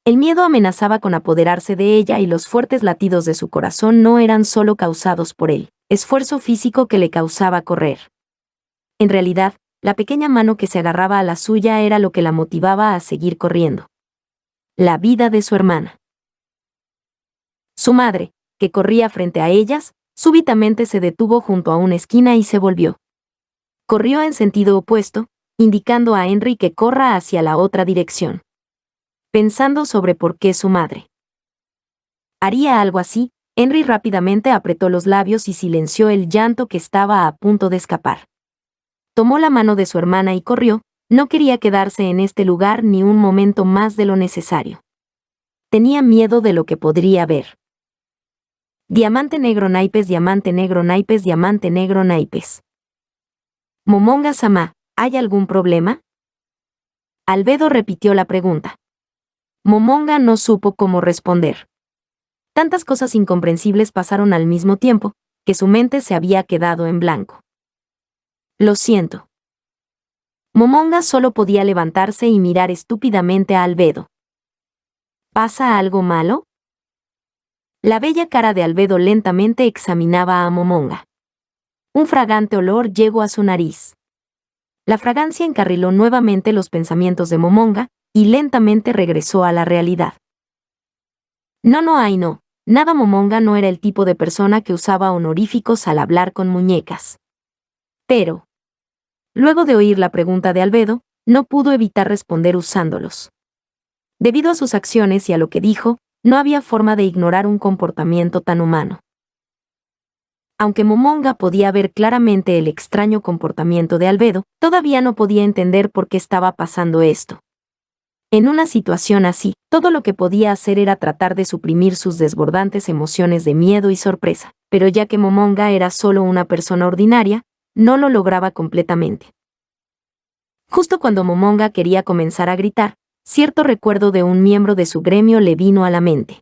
El miedo amenazaba con apoderarse de ella y los fuertes latidos de su corazón no eran solo causados por el esfuerzo físico que le causaba correr. En realidad, la pequeña mano que se agarraba a la suya era lo que la motivaba a seguir corriendo. La vida de su hermana. Su madre, que corría frente a ellas, súbitamente se detuvo junto a una esquina y se volvió. Corrió en sentido opuesto, indicando a Henry que corra hacia la otra dirección. Pensando sobre por qué su madre haría algo así, Henry rápidamente apretó los labios y silenció el llanto que estaba a punto de escapar. Tomó la mano de su hermana y corrió, no quería quedarse en este lugar ni un momento más de lo necesario. Tenía miedo de lo que podría ver. Diamante negro naipes, diamante negro naipes, diamante negro naipes. Momonga-sama, ¿hay algún problema? Albedo repitió la pregunta. Momonga no supo cómo responder. Tantas cosas incomprensibles pasaron al mismo tiempo, que su mente se había quedado en blanco. Lo siento. Momonga solo podía levantarse y mirar estúpidamente a Albedo. ¿Pasa algo malo? La bella cara de Albedo lentamente examinaba a Momonga. Un fragante olor llegó a su nariz. La fragancia encarriló nuevamente los pensamientos de Momonga, y lentamente regresó a la realidad. No, nada. Momonga no era el tipo de persona que usaba honoríficos al hablar con muñecas. Pero, luego de oír la pregunta de Albedo, no pudo evitar responder usándolos. Debido a sus acciones y a lo que dijo, no había forma de ignorar un comportamiento tan humano. Aunque Momonga podía ver claramente el extraño comportamiento de Albedo, todavía no podía entender por qué estaba pasando esto. En una situación así, todo lo que podía hacer era tratar de suprimir sus desbordantes emociones de miedo y sorpresa, pero ya que Momonga era solo una persona ordinaria, no lo lograba completamente. Justo cuando Momonga quería comenzar a gritar, cierto recuerdo de un miembro de su gremio le vino a la mente.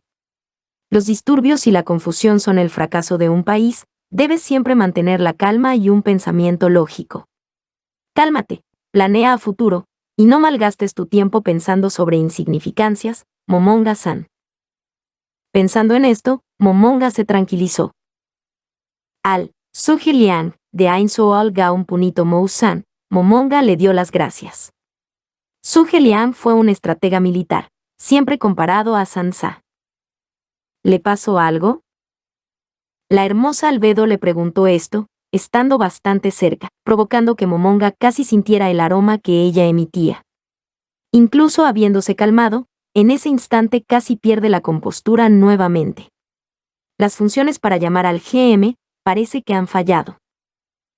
Los disturbios y la confusión son el fracaso de un país, debes siempre mantener la calma y un pensamiento lógico. Cálmate, planea a futuro, y no malgastes tu tiempo pensando sobre insignificancias, Momonga-san. Pensando en esto, Momonga se tranquilizó. Al Sugiliang de Ainsoal Gaun Punito Mousan, Momonga le dio las gracias. Sugiliang fue un estratega militar, siempre comparado a Sansa. ¿Le pasó algo? La hermosa Albedo le preguntó esto, estando bastante cerca, provocando que Momonga casi sintiera el aroma que ella emitía. Incluso habiéndose calmado, en ese instante casi pierde la compostura nuevamente. Las funciones para llamar al GM parece que han fallado.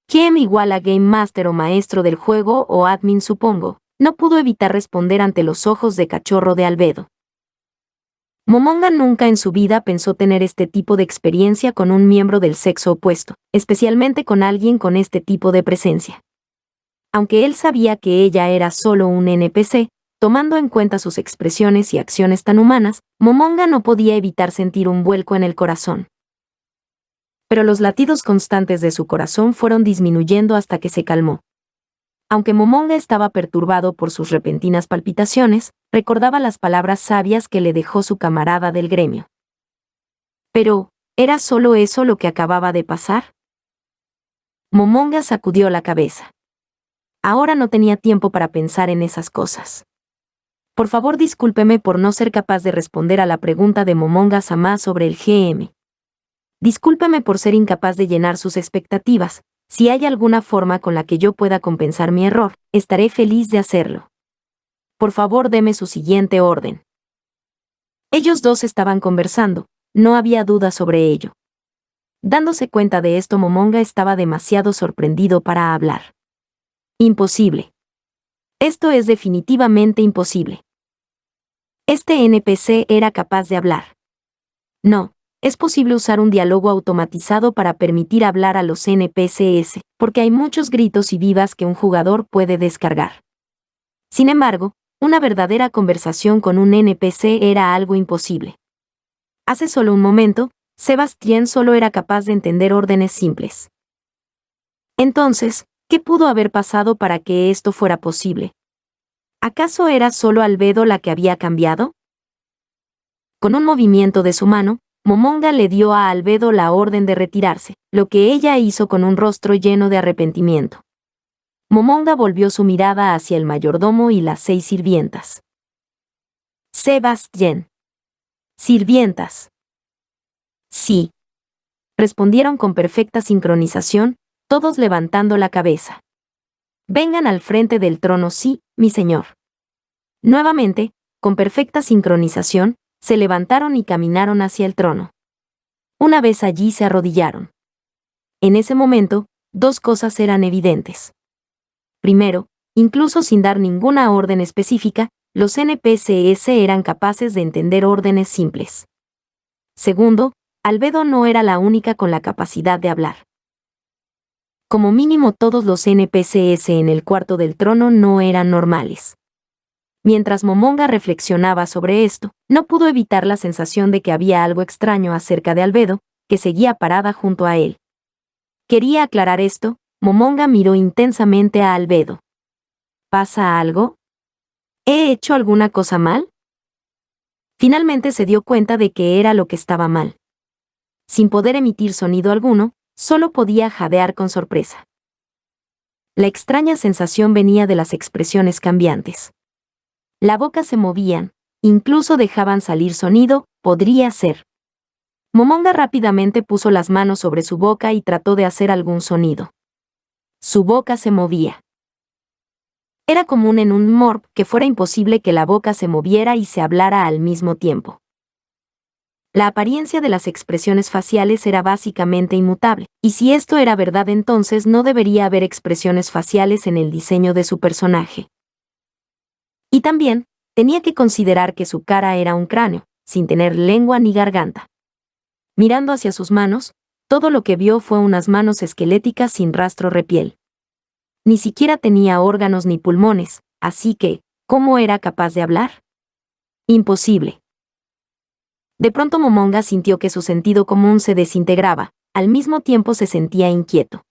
GM igual a Game Master o maestro del juego o admin supongo, no pudo evitar responder ante los ojos de cachorro de Albedo. Momonga nunca en su vida pensó tener este tipo de experiencia con un miembro del sexo opuesto, especialmente con alguien con este tipo de presencia. Aunque él sabía que ella era solo un NPC, tomando en cuenta sus expresiones y acciones tan humanas, Momonga no podía evitar sentir un vuelco en el corazón. Pero los latidos constantes de su corazón fueron disminuyendo hasta que se calmó. Aunque Momonga estaba perturbado por sus repentinas palpitaciones, recordaba las palabras sabias que le dejó su camarada del gremio. Pero, ¿era solo eso lo que acababa de pasar? Momonga sacudió la cabeza. Ahora no tenía tiempo para pensar en esas cosas. Por favor, discúlpeme por no ser capaz de responder a la pregunta de Momonga-sama sobre el GM. Discúlpeme por ser incapaz de llenar sus expectativas. Si hay alguna forma con la que yo pueda compensar mi error, estaré feliz de hacerlo. Por favor, deme su siguiente orden. Ellos dos estaban conversando, no había duda sobre ello. Dándose cuenta de esto, Momonga estaba demasiado sorprendido para hablar. Imposible. Esto es definitivamente imposible. Este NPC era capaz de hablar. No. Es posible usar un diálogo automatizado para permitir hablar a los NPCs, porque hay muchos gritos y vivas que un jugador puede descargar. Sin embargo, una verdadera conversación con un NPC era algo imposible. Hace solo un momento, Sebastián solo era capaz de entender órdenes simples. Entonces, ¿qué pudo haber pasado para que esto fuera posible? ¿Acaso era solo Albedo la que había cambiado? Con un movimiento de su mano, Momonga le dio a Albedo la orden de retirarse, lo que ella hizo con un rostro lleno de arrepentimiento. Momonga volvió su mirada hacia el mayordomo y las 6 sirvientas. Sebastián. Sirvientas. Sí. Respondieron con perfecta sincronización, todos levantando la cabeza. Vengan al frente del trono, sí, mi señor. Nuevamente, con perfecta sincronización, se levantaron y caminaron hacia el trono. Una vez allí se arrodillaron. En ese momento, dos cosas eran evidentes. Primero, incluso sin dar ninguna orden específica, los NPCs eran capaces de entender órdenes simples. Segundo, Albedo no era la única con la capacidad de hablar. Como mínimo todos los NPCs en el cuarto del trono no eran normales. Mientras Momonga reflexionaba sobre esto, no pudo evitar la sensación de que había algo extraño acerca de Albedo, que seguía parada junto a él. Quería aclarar esto. Momonga miró intensamente a Albedo. ¿Pasa algo? ¿He hecho alguna cosa mal? Finalmente se dio cuenta de que era lo que estaba mal. Sin poder emitir sonido alguno, solo podía jadear con sorpresa. La extraña sensación venía de las expresiones cambiantes. La boca se movían, incluso dejaban salir sonido, podría ser. Momonga rápidamente puso las manos sobre su boca y trató de hacer algún sonido. Su boca se movía. Era común en un morp que fuera imposible que la boca se moviera y se hablara al mismo tiempo. La apariencia de las expresiones faciales era básicamente inmutable, y si esto era verdad, entonces no debería haber expresiones faciales en el diseño de su personaje. Y también, tenía que considerar que su cara era un cráneo, sin tener lengua ni garganta. Mirando hacia sus manos, todo lo que vio fue unas manos esqueléticas sin rastro repiel. Ni siquiera tenía órganos ni pulmones, así que, ¿cómo era capaz de hablar? Imposible. De pronto Momonga sintió que su sentido común se desintegraba, al mismo tiempo se sentía inquieto.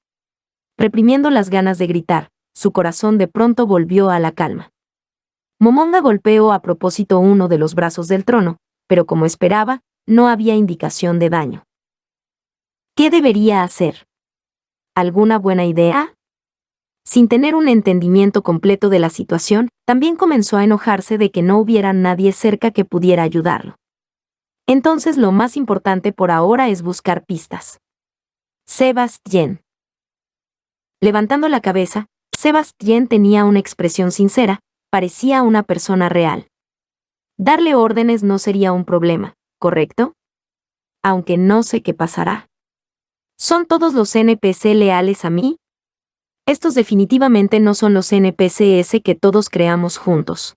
Reprimiendo las ganas de gritar, su corazón de pronto volvió a la calma. Momonga golpeó a propósito uno de los brazos del trono, pero como esperaba, no había indicación de daño. ¿Qué debería hacer? ¿Alguna buena idea? Sin tener un entendimiento completo de la situación, también comenzó a enojarse de que no hubiera nadie cerca que pudiera ayudarlo. Entonces lo más importante por ahora es buscar pistas. Sebastián. Levantando la cabeza, Sebastián tenía una expresión sincera, parecía una persona real. Darle órdenes no sería un problema, ¿correcto? Aunque no sé qué pasará. ¿Son todos los NPC leales a mí? Estos definitivamente no son los NPCs que todos creamos juntos.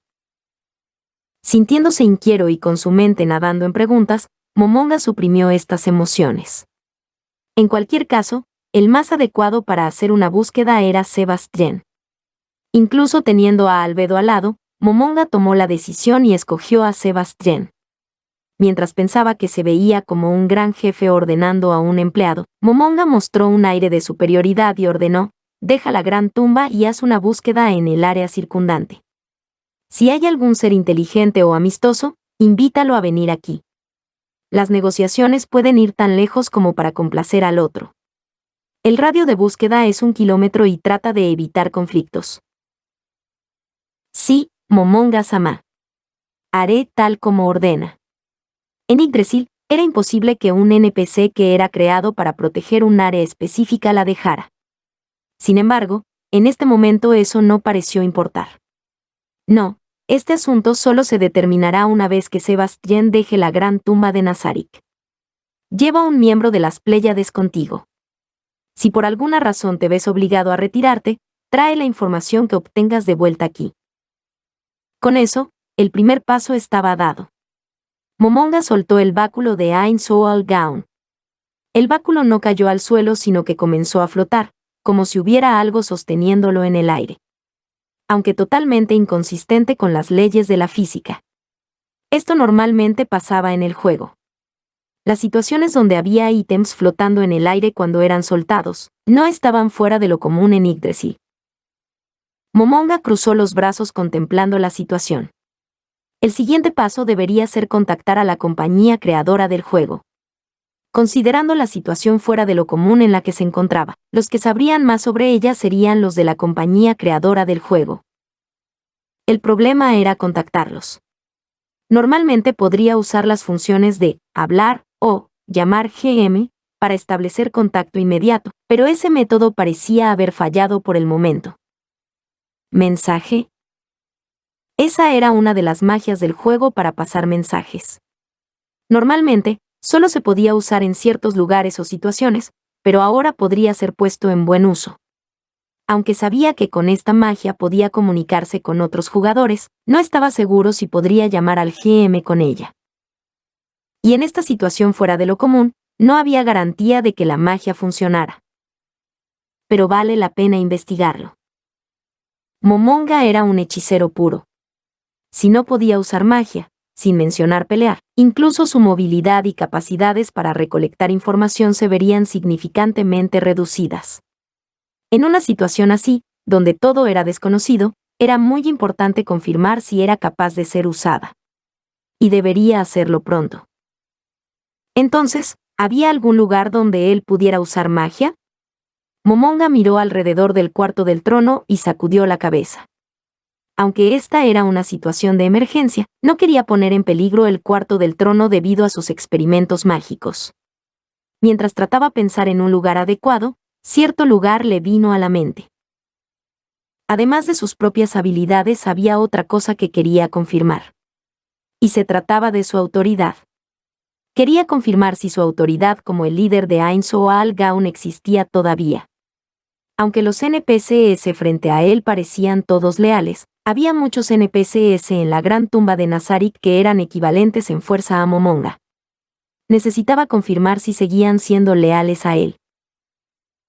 Sintiéndose inquieto y con su mente nadando en preguntas, Momonga suprimió estas emociones. En cualquier caso, el más adecuado para hacer una búsqueda era Sebastián. Incluso teniendo a Albedo al lado, Momonga tomó la decisión y escogió a Sebastián. Mientras pensaba que se veía como un gran jefe ordenando a un empleado, Momonga mostró un aire de superioridad y ordenó: deja la gran tumba y haz una búsqueda en el área circundante. Si hay algún ser inteligente o amistoso, invítalo a venir aquí. Las negociaciones pueden ir tan lejos como para complacer al otro. El radio de búsqueda es 1 kilómetro y trata de evitar conflictos. Sí, Momonga-sama. Haré tal como ordena. En Yggdrasil, era imposible que un NPC que era creado para proteger un área específica la dejara. Sin embargo, en este momento eso no pareció importar. No, este asunto solo se determinará una vez que Sebastián deje la gran tumba de Nazarik. Lleva un miembro de las Pléyades contigo. Si por alguna razón te ves obligado a retirarte, trae la información que obtengas de vuelta aquí. Con eso, el primer paso estaba dado. Momonga soltó el báculo de Ain Soal Gaun. El báculo no cayó al suelo, sino que comenzó a flotar, como si hubiera algo sosteniéndolo en el aire. Aunque totalmente inconsistente con las leyes de la física. Esto normalmente pasaba en el juego. Las situaciones donde había ítems flotando en el aire cuando eran soltados, no estaban fuera de lo común en Yggdrasil. Momonga cruzó los brazos contemplando la situación. El siguiente paso debería ser contactar a la compañía creadora del juego. Considerando la situación fuera de lo común en la que se encontraba, los que sabrían más sobre ella serían los de la compañía creadora del juego. El problema era contactarlos. Normalmente podría usar las funciones de hablar o llamar GM para establecer contacto inmediato, pero ese método parecía haber fallado por el momento. ¿Mensaje? Esa era una de las magias del juego para pasar mensajes. Normalmente, solo se podía usar en ciertos lugares o situaciones, pero ahora podría ser puesto en buen uso. Aunque sabía que con esta magia podía comunicarse con otros jugadores, no estaba seguro si podría llamar al GM con ella. Y en esta situación fuera de lo común, no había garantía de que la magia funcionara. Pero vale la pena investigarlo. Momonga era un hechicero puro. Si no podía usar magia, sin mencionar pelear, incluso su movilidad y capacidades para recolectar información se verían significantemente reducidas. En una situación así, donde todo era desconocido, era muy importante confirmar si era capaz de ser usada. Y debería hacerlo pronto. Entonces, ¿había algún lugar donde él pudiera usar magia? Momonga miró alrededor del cuarto del trono y sacudió la cabeza. Aunque esta era una situación de emergencia, no quería poner en peligro el cuarto del trono debido a sus experimentos mágicos. Mientras trataba de pensar en un lugar adecuado, cierto lugar le vino a la mente. Además de sus propias habilidades, había otra cosa que quería confirmar. Y se trataba de su autoridad. Quería confirmar si su autoridad como el líder de Ain Soal Gaun existía todavía. Aunque los NPCs frente a él parecían todos leales, había muchos NPCs en la gran tumba de Nazarik que eran equivalentes en fuerza a Momonga. Necesitaba confirmar si seguían siendo leales a él.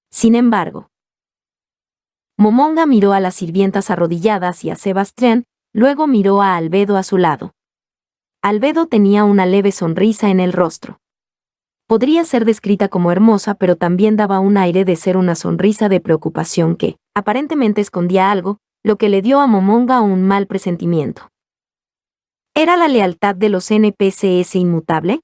Sin embargo, Momonga miró a las sirvientas arrodilladas y a Sebastián, luego miró a Albedo a su lado. Albedo tenía una leve sonrisa en el rostro. Podría ser descrita como hermosa, pero también daba un aire de ser una sonrisa de preocupación que, aparentemente, escondía algo, lo que le dio a Momonga un mal presentimiento. ¿Era la lealtad de los NPCs inmutable?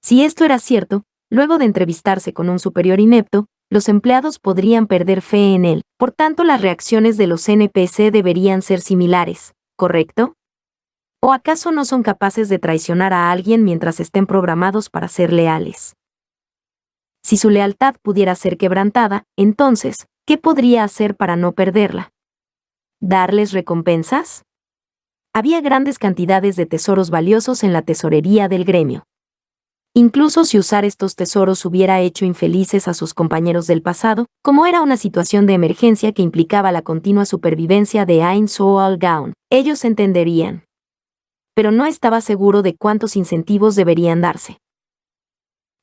Si esto era cierto, luego de entrevistarse con un superior inepto, los empleados podrían perder fe en él, por tanto las reacciones de los NPC deberían ser similares, ¿correcto? ¿O acaso no son capaces de traicionar a alguien mientras estén programados para ser leales? Si su lealtad pudiera ser quebrantada, entonces, ¿qué podría hacer para no perderla? ¿Darles recompensas? Había grandes cantidades de tesoros valiosos en la tesorería del gremio. Incluso si usar estos tesoros hubiera hecho infelices a sus compañeros del pasado, como era una situación de emergencia que implicaba la continua supervivencia de Ain Soal Gaun, ellos entenderían. pero no estaba seguro de cuántos incentivos deberían darse.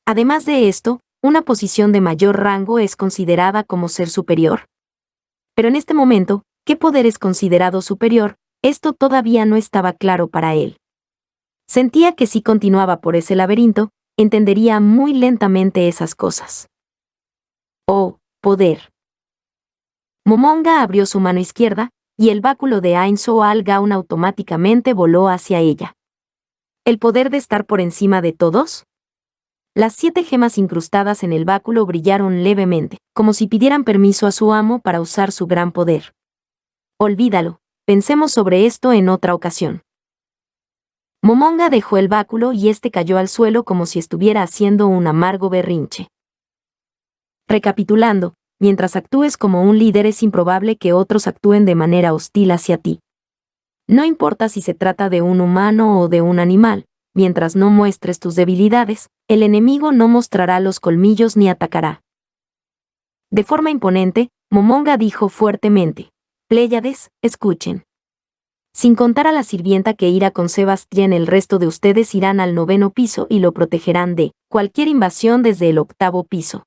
Además de esto, una posición de mayor rango es considerada como ser superior. Pero en este momento, ¿qué poder es considerado superior? Esto todavía no estaba claro para él. Sentía que si continuaba por ese laberinto, entendería muy lentamente esas cosas. Oh, poder. Momonga abrió su mano izquierda, y el báculo de Ainzoal-Gaun automáticamente voló hacia ella. ¿El poder de estar por encima de todos? Las 7 gemas incrustadas en el báculo brillaron levemente, como si pidieran permiso a su amo para usar su gran poder. Olvídalo, pensemos sobre esto en otra ocasión. Momonga dejó el báculo y este cayó al suelo como si estuviera haciendo un amargo berrinche. Recapitulando, mientras actúes como un líder es improbable que otros actúen de manera hostil hacia ti. No importa si se trata de un humano o de un animal, mientras no muestres tus debilidades, el enemigo no mostrará los colmillos ni atacará. De forma imponente, Momonga dijo fuertemente: Pléyades, escuchen. Sin contar a la sirvienta que irá con Sebastián, el resto de ustedes irán al 9º piso y lo protegerán de cualquier invasión desde el 8º piso.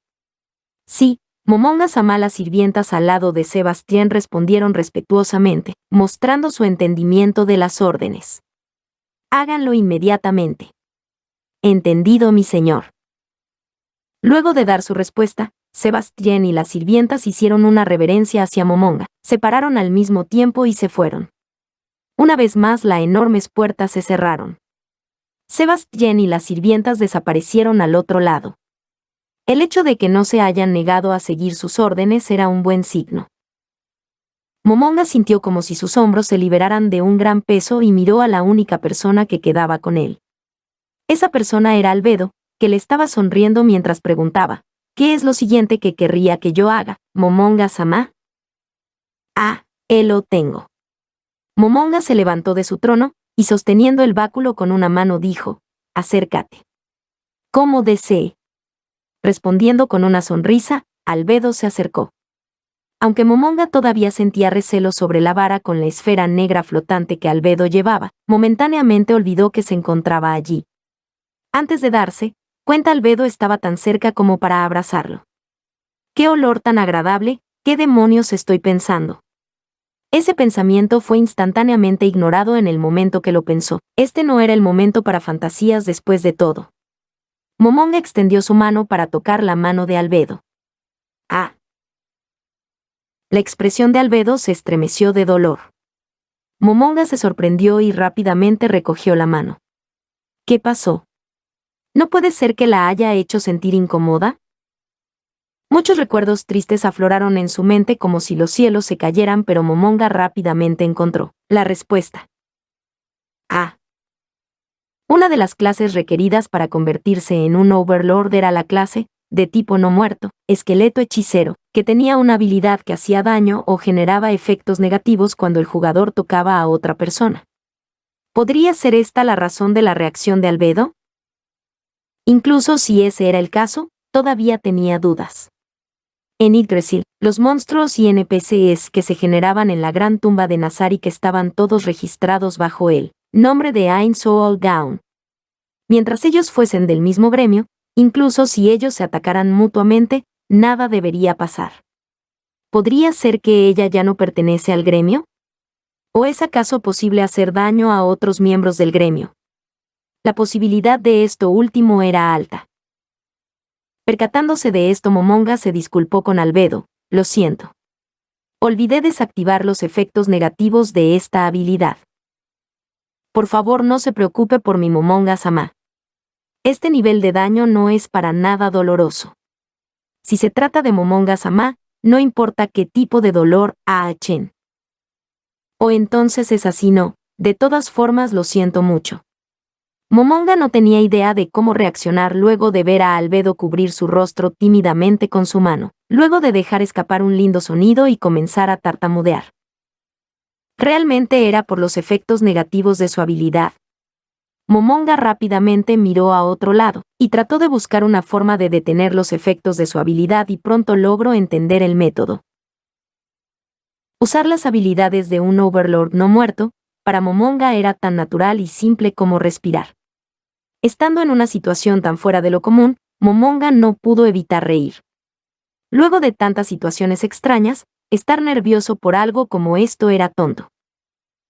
Sí, Momonga-sama. Las sirvientas al lado de Sebastián respondieron respetuosamente, mostrando su entendimiento de las órdenes. Háganlo inmediatamente. Entendido, mi señor. Luego de dar su respuesta, Sebastián y las sirvientas hicieron una reverencia hacia Momonga, se pararon al mismo tiempo y se fueron. Una vez más las enormes puertas se cerraron. Sebastián y las sirvientas desaparecieron al otro lado. El hecho de que no se hayan negado a seguir sus órdenes era un buen signo. Momonga sintió como si sus hombros se liberaran de un gran peso y miró a la única persona que quedaba con él. Esa persona era Albedo, que le estaba sonriendo mientras preguntaba: ¿qué es lo siguiente que querría que yo haga, Momonga-sama? Ah, lo tengo. Momonga se levantó de su trono, y sosteniendo el báculo con una mano dijo: acércate. Como desee. Respondiendo con una sonrisa, Albedo se acercó. Aunque Momonga todavía sentía recelo sobre la vara con la esfera negra flotante que Albedo llevaba, momentáneamente olvidó que se encontraba allí. Antes de darse cuenta, Albedo estaba tan cerca como para abrazarlo. ¡Qué olor tan agradable! ¿Qué demonios estoy pensando? Ese pensamiento fue instantáneamente ignorado en el momento que lo pensó. Este no era el momento para fantasías después de todo. Momonga extendió su mano para tocar la mano de Albedo. ¡Ah! La expresión de Albedo se estremeció de dolor. Momonga se sorprendió y rápidamente recogió la mano. ¿Qué pasó? ¿No puede ser que la haya hecho sentir incómoda? Muchos recuerdos tristes afloraron en su mente como si los cielos se cayeran, pero Momonga rápidamente encontró la respuesta. Ah. Una de las clases requeridas para convertirse en un Overlord era la clase, de tipo no muerto, esqueleto hechicero, que tenía una habilidad que hacía daño o generaba efectos negativos cuando el jugador tocaba a otra persona. ¿Podría ser esta la razón de la reacción de Albedo? Incluso si ese era el caso, todavía tenía dudas. En Yggdrasil, los monstruos y NPCs que se generaban en la gran tumba de Nazarik estaban todos registrados bajo el nombre de Ainzoal-Gaun. Mientras ellos fuesen del mismo gremio, incluso si ellos se atacaran mutuamente, nada debería pasar. ¿Podría ser que ella ya no pertenece al gremio? ¿O es acaso posible hacer daño a otros miembros del gremio? La posibilidad de esto último era alta. Percatándose de esto, Momonga se disculpó con Albedo: lo siento. Olvidé desactivar los efectos negativos de esta habilidad. Por favor, no se preocupe por mi, Momonga-sama. Este nivel de daño no es para nada doloroso. Si se trata de Momonga-sama, no importa qué tipo de dolor achen. O entonces es así. No, de todas formas lo siento mucho. Momonga no tenía idea de cómo reaccionar luego de ver a Albedo cubrir su rostro tímidamente con su mano, luego de dejar escapar un lindo sonido y comenzar a tartamudear. Realmente era por los efectos negativos de su habilidad. Momonga rápidamente miró a otro lado, y trató de buscar una forma de detener los efectos de su habilidad y pronto logró entender el método. Usar las habilidades de un Overlord no muerto para Momonga era tan natural y simple como respirar. Estando en una situación tan fuera de lo común, Momonga no pudo evitar reír. Luego de tantas situaciones extrañas, estar nervioso por algo como esto era tonto.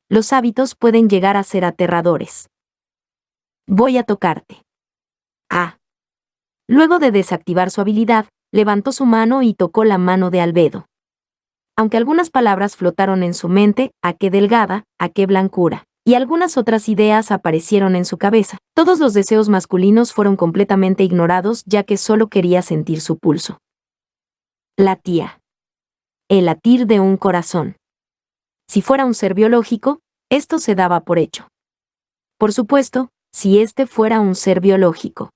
Los hábitos pueden llegar a ser aterradores. Voy a tocarte. Ah. Luego de desactivar su habilidad, levantó su mano y tocó la mano de Albedo. Aunque algunas palabras flotaron en su mente, a qué delgada, a qué blancura, y algunas otras ideas aparecieron en su cabeza, todos los deseos masculinos fueron completamente ignorados ya que solo quería sentir su pulso. Latía. El latir de un corazón. Si fuera un ser biológico, esto se daba por hecho. Por supuesto, si este fuera un ser biológico.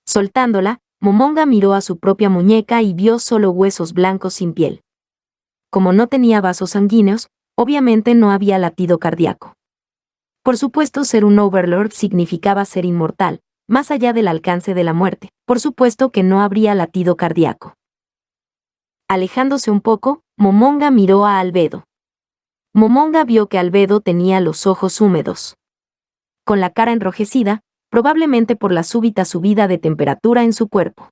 Soltándola, Momonga miró a su propia muñeca y vio solo huesos blancos sin piel. Como no tenía vasos sanguíneos, obviamente no había latido cardíaco. Por supuesto, ser un Overlord significaba ser inmortal, más allá del alcance de la muerte. Por supuesto que no habría latido cardíaco. Alejándose un poco, Momonga miró a Albedo. Momonga vio que Albedo tenía los ojos húmedos. Con la cara enrojecida, probablemente por la súbita subida de temperatura en su cuerpo.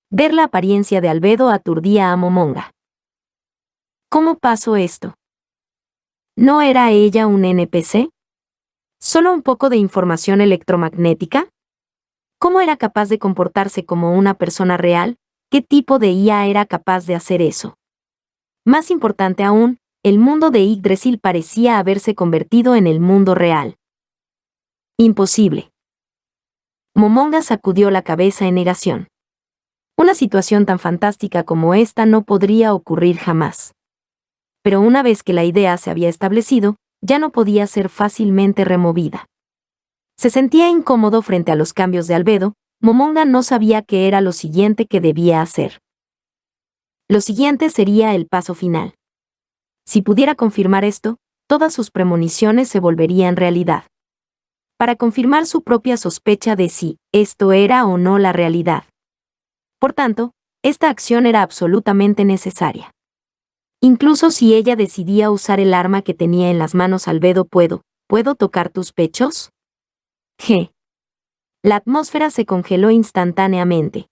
Ver la apariencia de Albedo aturdía a Momonga. ¿Cómo pasó esto? ¿No era ella un NPC? ¿Solo un poco de información electromagnética? ¿Cómo era capaz de comportarse como una persona real? ¿Qué tipo de IA era capaz de hacer eso? Más importante aún, el mundo de Yggdrasil parecía haberse convertido en el mundo real. Imposible. Momonga sacudió la cabeza en negación. Una situación tan fantástica como esta no podría ocurrir jamás. Pero una vez que la idea se había establecido, ya no podía ser fácilmente removida. Se sentía incómodo frente a los cambios de Albedo. Momonga no sabía qué era lo siguiente que debía hacer. Lo siguiente sería el paso final. Si pudiera confirmar esto, todas sus premoniciones se volverían realidad. Para confirmar su propia sospecha de si esto era o no la realidad. Por tanto, esta acción era absolutamente necesaria. Incluso si ella decidía usar el arma que tenía en las manos. Albedo, ¿puedo tocar tus pechos? G. La atmósfera se congeló instantáneamente.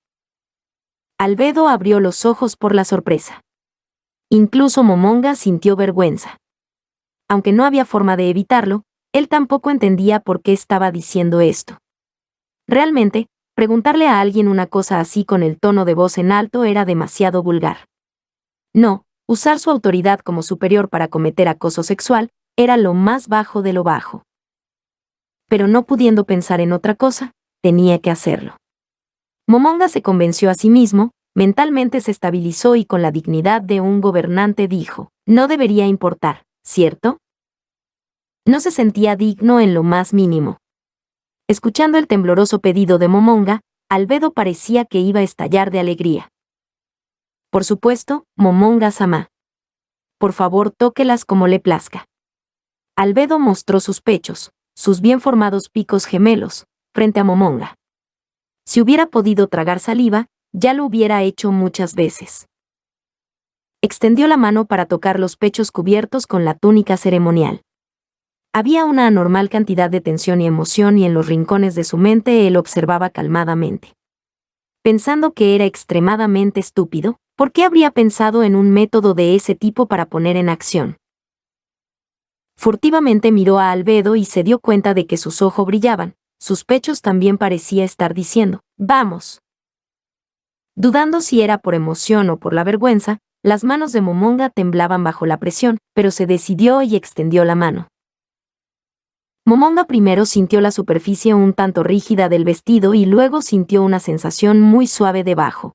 Albedo abrió los ojos por la sorpresa. Incluso Momonga sintió vergüenza. Aunque no había forma de evitarlo, él tampoco entendía por qué estaba diciendo esto. Realmente, preguntarle a alguien una cosa así con el tono de voz en alto era demasiado vulgar. No, usar su autoridad como superior para cometer acoso sexual era lo más bajo de lo bajo. Pero no pudiendo pensar en otra cosa, tenía que hacerlo. Momonga se convenció a sí mismo, mentalmente se estabilizó y con la dignidad de un gobernante dijo, no debería importar, ¿cierto? No se sentía digno en lo más mínimo. Escuchando el tembloroso pedido de Momonga, Albedo parecía que iba a estallar de alegría. Por supuesto, Momonga-sama. Por favor, tóquelas como le plazca. Albedo mostró sus pechos, sus bien formados picos gemelos, frente a Momonga. Si hubiera podido tragar saliva, ya lo hubiera hecho muchas veces. Extendió la mano para tocar los pechos cubiertos con la túnica ceremonial. Había una anormal cantidad de tensión y emoción y en los rincones de su mente él observaba calmadamente. Pensando que era extremadamente estúpido, ¿por qué habría pensado en un método de ese tipo para poner en acción? Furtivamente miró a Albedo y se dio cuenta de que sus ojos brillaban, sus pechos también parecía estar diciendo, ¡vamos! Dudando si era por emoción o por la vergüenza, las manos de Momonga temblaban bajo la presión, pero se decidió y extendió la mano. Momonga primero sintió la superficie un tanto rígida del vestido y luego sintió una sensación muy suave debajo.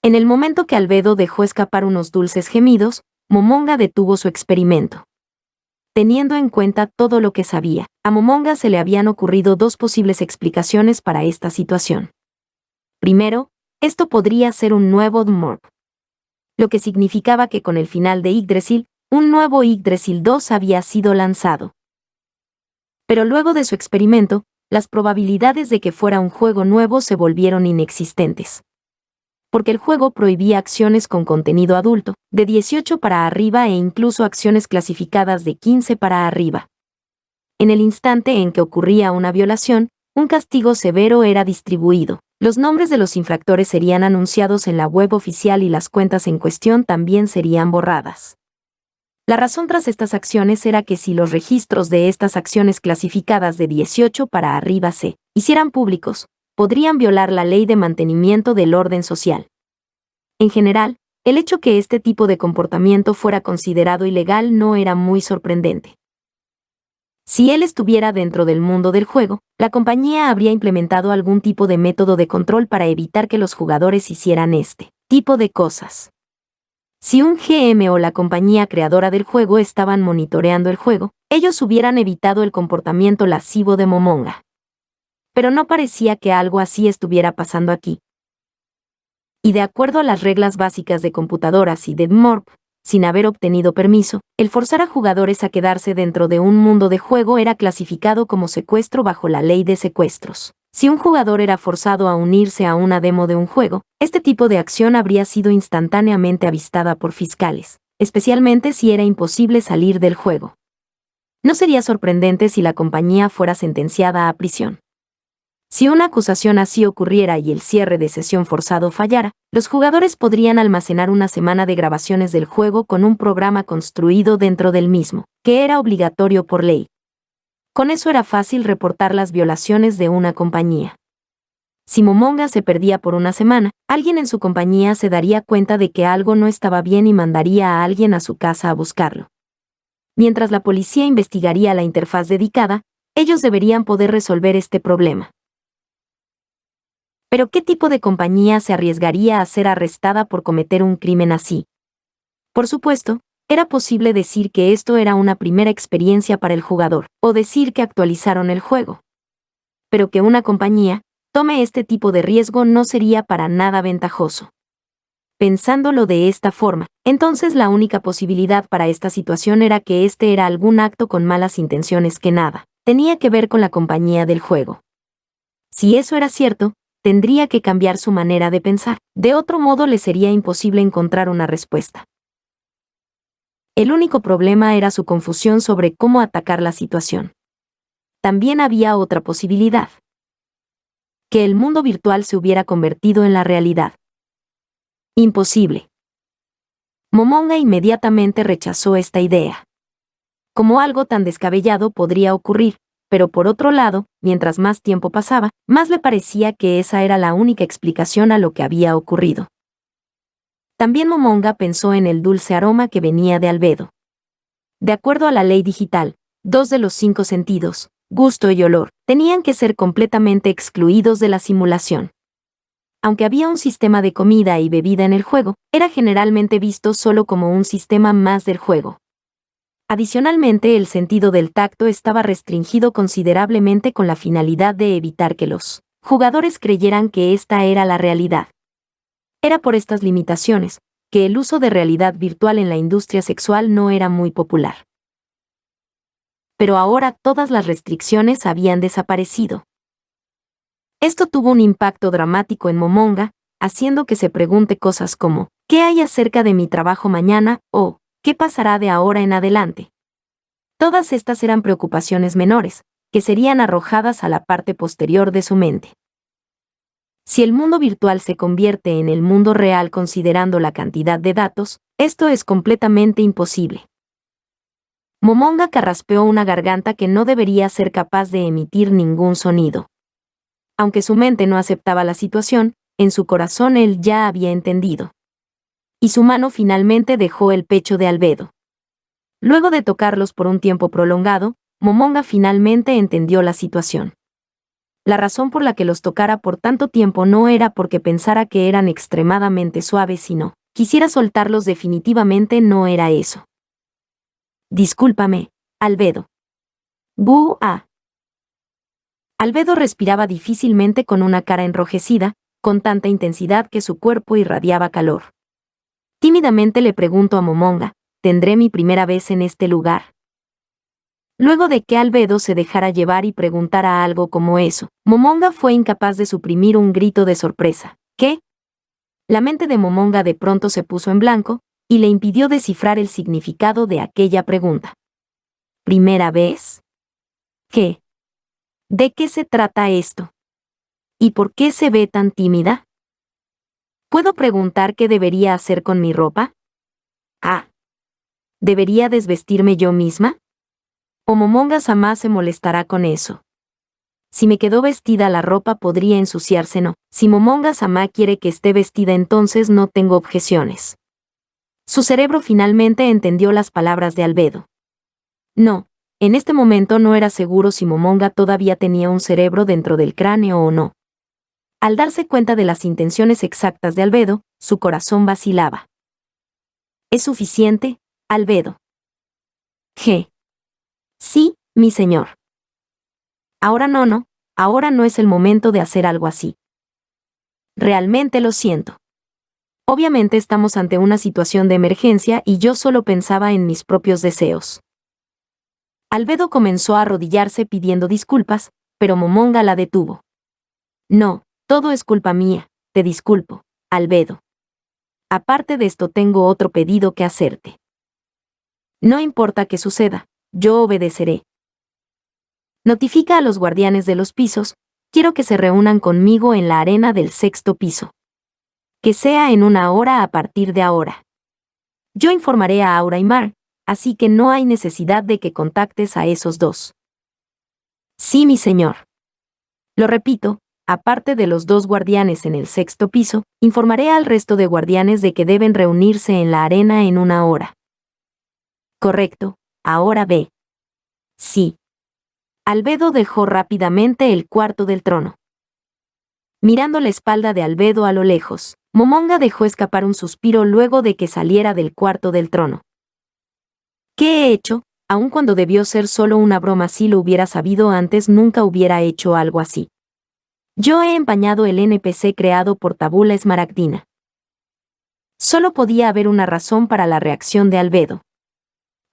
En el momento que Albedo dejó escapar unos dulces gemidos, Momonga detuvo su experimento. Teniendo en cuenta todo lo que sabía, a Momonga se le habían ocurrido dos posibles explicaciones para esta situación. Primero, esto podría ser un nuevo Dmorp. Lo que significaba que con el final de Yggdrasil, un nuevo Yggdrasil 2 había sido lanzado. Pero luego de su experimento, las probabilidades de que fuera un juego nuevo se volvieron inexistentes. porque el juego prohibía acciones con contenido adulto, de 18 para arriba e incluso acciones clasificadas de 15 para arriba. En el instante en que ocurría una violación, un castigo severo era distribuido. Los nombres de los infractores serían anunciados en la web oficial y las cuentas en cuestión también serían borradas. La razón tras estas acciones era que si los registros de estas acciones clasificadas de 18 para arriba se hicieran públicos, podrían violar la ley de mantenimiento del orden social. En general, el hecho que este tipo de comportamiento fuera considerado ilegal no era muy sorprendente. Si él estuviera dentro del mundo del juego, la compañía habría implementado algún tipo de método de control para evitar que los jugadores hicieran este tipo de cosas. Si un GM o la compañía creadora del juego estaban monitoreando el juego, ellos hubieran evitado el comportamiento lascivo de Momonga. Pero no parecía que algo así estuviera pasando aquí. Y de acuerdo a las reglas básicas de computadoras y de MORP, sin haber obtenido permiso, el forzar a jugadores a quedarse dentro de un mundo de juego era clasificado como secuestro bajo la ley de secuestros. Si un jugador era forzado a unirse a una demo de un juego, este tipo de acción habría sido instantáneamente avistada por fiscales, especialmente si era imposible salir del juego. No sería sorprendente si la compañía fuera sentenciada a prisión. Si una acusación así ocurriera y el cierre de sesión forzado fallara, los jugadores podrían almacenar una semana de grabaciones del juego con un programa construido dentro del mismo, que era obligatorio por ley. Con eso era fácil reportar las violaciones de una compañía. Si Momonga se perdía por una semana, alguien en su compañía se daría cuenta de que algo no estaba bien y mandaría a alguien a su casa a buscarlo. Mientras la policía investigaría la interfaz dedicada, ellos deberían poder resolver este problema. Pero ¿qué tipo de compañía se arriesgaría a ser arrestada por cometer un crimen así? Por supuesto, era posible decir que esto era una primera experiencia para el jugador, o decir que actualizaron el juego. Pero que una compañía tome este tipo de riesgo no sería para nada ventajoso. Pensándolo de esta forma, entonces la única posibilidad para esta situación era que este era algún acto con malas intenciones que nada tenía que ver con la compañía del juego. Si eso era cierto, tendría que cambiar su manera de pensar, de otro modo le sería imposible encontrar una respuesta. El único problema era su confusión sobre cómo atacar la situación. También había otra posibilidad. Que el mundo virtual se hubiera convertido en la realidad. Imposible. Momonga inmediatamente rechazó esta idea. Como algo tan descabellado podría ocurrir, pero por otro lado, mientras más tiempo pasaba, más le parecía que esa era la única explicación a lo que había ocurrido. También Momonga pensó en el dulce aroma que venía de Albedo. De acuerdo a la ley digital, 2 de los 5 sentidos, gusto y olor, tenían que ser completamente excluidos de la simulación. Aunque había un sistema de comida y bebida en el juego, era generalmente visto solo como un sistema más del juego. Adicionalmente, el sentido del tacto estaba restringido considerablemente con la finalidad de evitar que los jugadores creyeran que esta era la realidad. Era por estas limitaciones que el uso de realidad virtual en la industria sexual no era muy popular. Pero ahora todas las restricciones habían desaparecido. Esto tuvo un impacto dramático en Momonga, haciendo que se pregunte cosas como, ¿qué hay acerca de mi trabajo mañana? O, ¿qué pasará de ahora en adelante? Todas estas eran preocupaciones menores, que serían arrojadas a la parte posterior de su mente. Si el mundo virtual se convierte en el mundo real considerando la cantidad de datos, esto es completamente imposible. Momonga carraspeó una garganta que no debería ser capaz de emitir ningún sonido. Aunque su mente no aceptaba la situación, en su corazón él ya había entendido. Y su mano finalmente dejó el pecho de Albedo. Luego de tocarlos por un tiempo prolongado, Momonga finalmente entendió la situación. La razón por la que los tocara por tanto tiempo no era porque pensara que eran extremadamente suaves, sino quisiera soltarlos definitivamente no era eso. Discúlpame, Albedo. ¡Bú-ah! Albedo respiraba difícilmente con una cara enrojecida, con tanta intensidad que su cuerpo irradiaba calor. Tímidamente le preguntó a Momonga, ¿tendré mi primera vez en este lugar? Luego de que Albedo se dejara llevar y preguntara algo como eso, Momonga fue incapaz de suprimir un grito de sorpresa. ¿Qué? La mente de Momonga de pronto se puso en blanco y le impidió descifrar el significado de aquella pregunta. ¿Primera vez? ¿Qué? ¿De qué se trata esto? ¿Y por qué se ve tan tímida? ¿Puedo preguntar qué debería hacer con mi ropa? Ah, ¿debería desvestirme yo misma? ¿O Momonga-sama se molestará con eso? Si me quedó vestida la ropa podría ensuciarse, no. Si Momonga-sama quiere que esté vestida entonces no tengo objeciones. Su cerebro finalmente entendió las palabras de Albedo. No, en este momento no era seguro si Momonga todavía tenía un cerebro dentro del cráneo o no. Al darse cuenta de las intenciones exactas de Albedo, su corazón vacilaba. ¿Es suficiente, Albedo? G. Sí, mi señor. Ahora no, ahora no es el momento de hacer algo así. Realmente lo siento. Obviamente estamos ante una situación de emergencia y yo solo pensaba en mis propios deseos. Albedo comenzó a arrodillarse pidiendo disculpas, pero Momonga la detuvo. No, todo es culpa mía, te disculpo, Albedo. Aparte de esto tengo otro pedido que hacerte. No importa qué suceda, yo obedeceré. Notifica a los guardianes de los pisos, quiero que se reúnan conmigo en la arena del 6º piso. Que sea en 1 hora a partir de ahora. Yo informaré a Aura y Mar, así que no hay necesidad de que contactes a esos dos. Sí, mi señor. Lo repito, aparte de los 2 guardianes en el 6º piso, informaré al resto de guardianes de que deben reunirse en la arena en 1 hora. Correcto, ahora ve. Sí. Albedo dejó rápidamente el cuarto del trono. Mirando la espalda de Albedo a lo lejos, Momonga dejó escapar un suspiro luego de que saliera del cuarto del trono. ¿Qué he hecho? Aun cuando debió ser solo una broma, si lo hubiera sabido antes nunca hubiera hecho algo así. Yo he empañado el NPC creado por Tabula Esmaragdina. Solo podía haber una razón para la reacción de Albedo.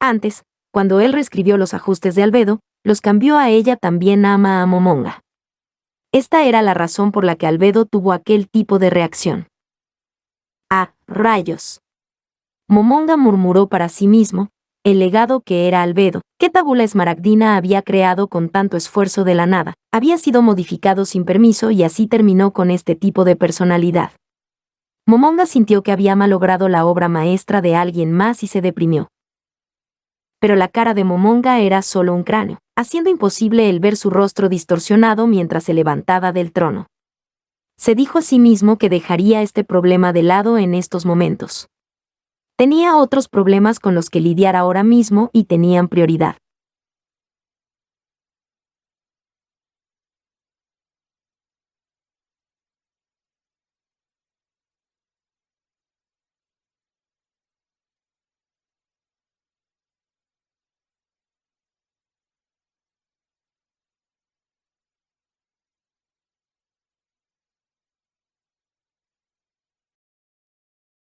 Antes, cuando él reescribió los ajustes de Albedo, los cambió a ella también ama a Momonga. Esta era la razón por la que Albedo tuvo aquel tipo de reacción. ¡Ah, rayos! Momonga murmuró para sí mismo, el legado que era Albedo, que Tabula Esmaragdina había creado con tanto esfuerzo de la nada, había sido modificado sin permiso y así terminó con este tipo de personalidad. Momonga sintió que había malogrado la obra maestra de alguien más y se deprimió. Pero la cara de Momonga era solo un cráneo, haciendo imposible el ver su rostro distorsionado mientras se levantaba del trono. Se dijo a sí mismo que dejaría este problema de lado en estos momentos. Tenía otros problemas con los que lidiar ahora mismo y tenían prioridad.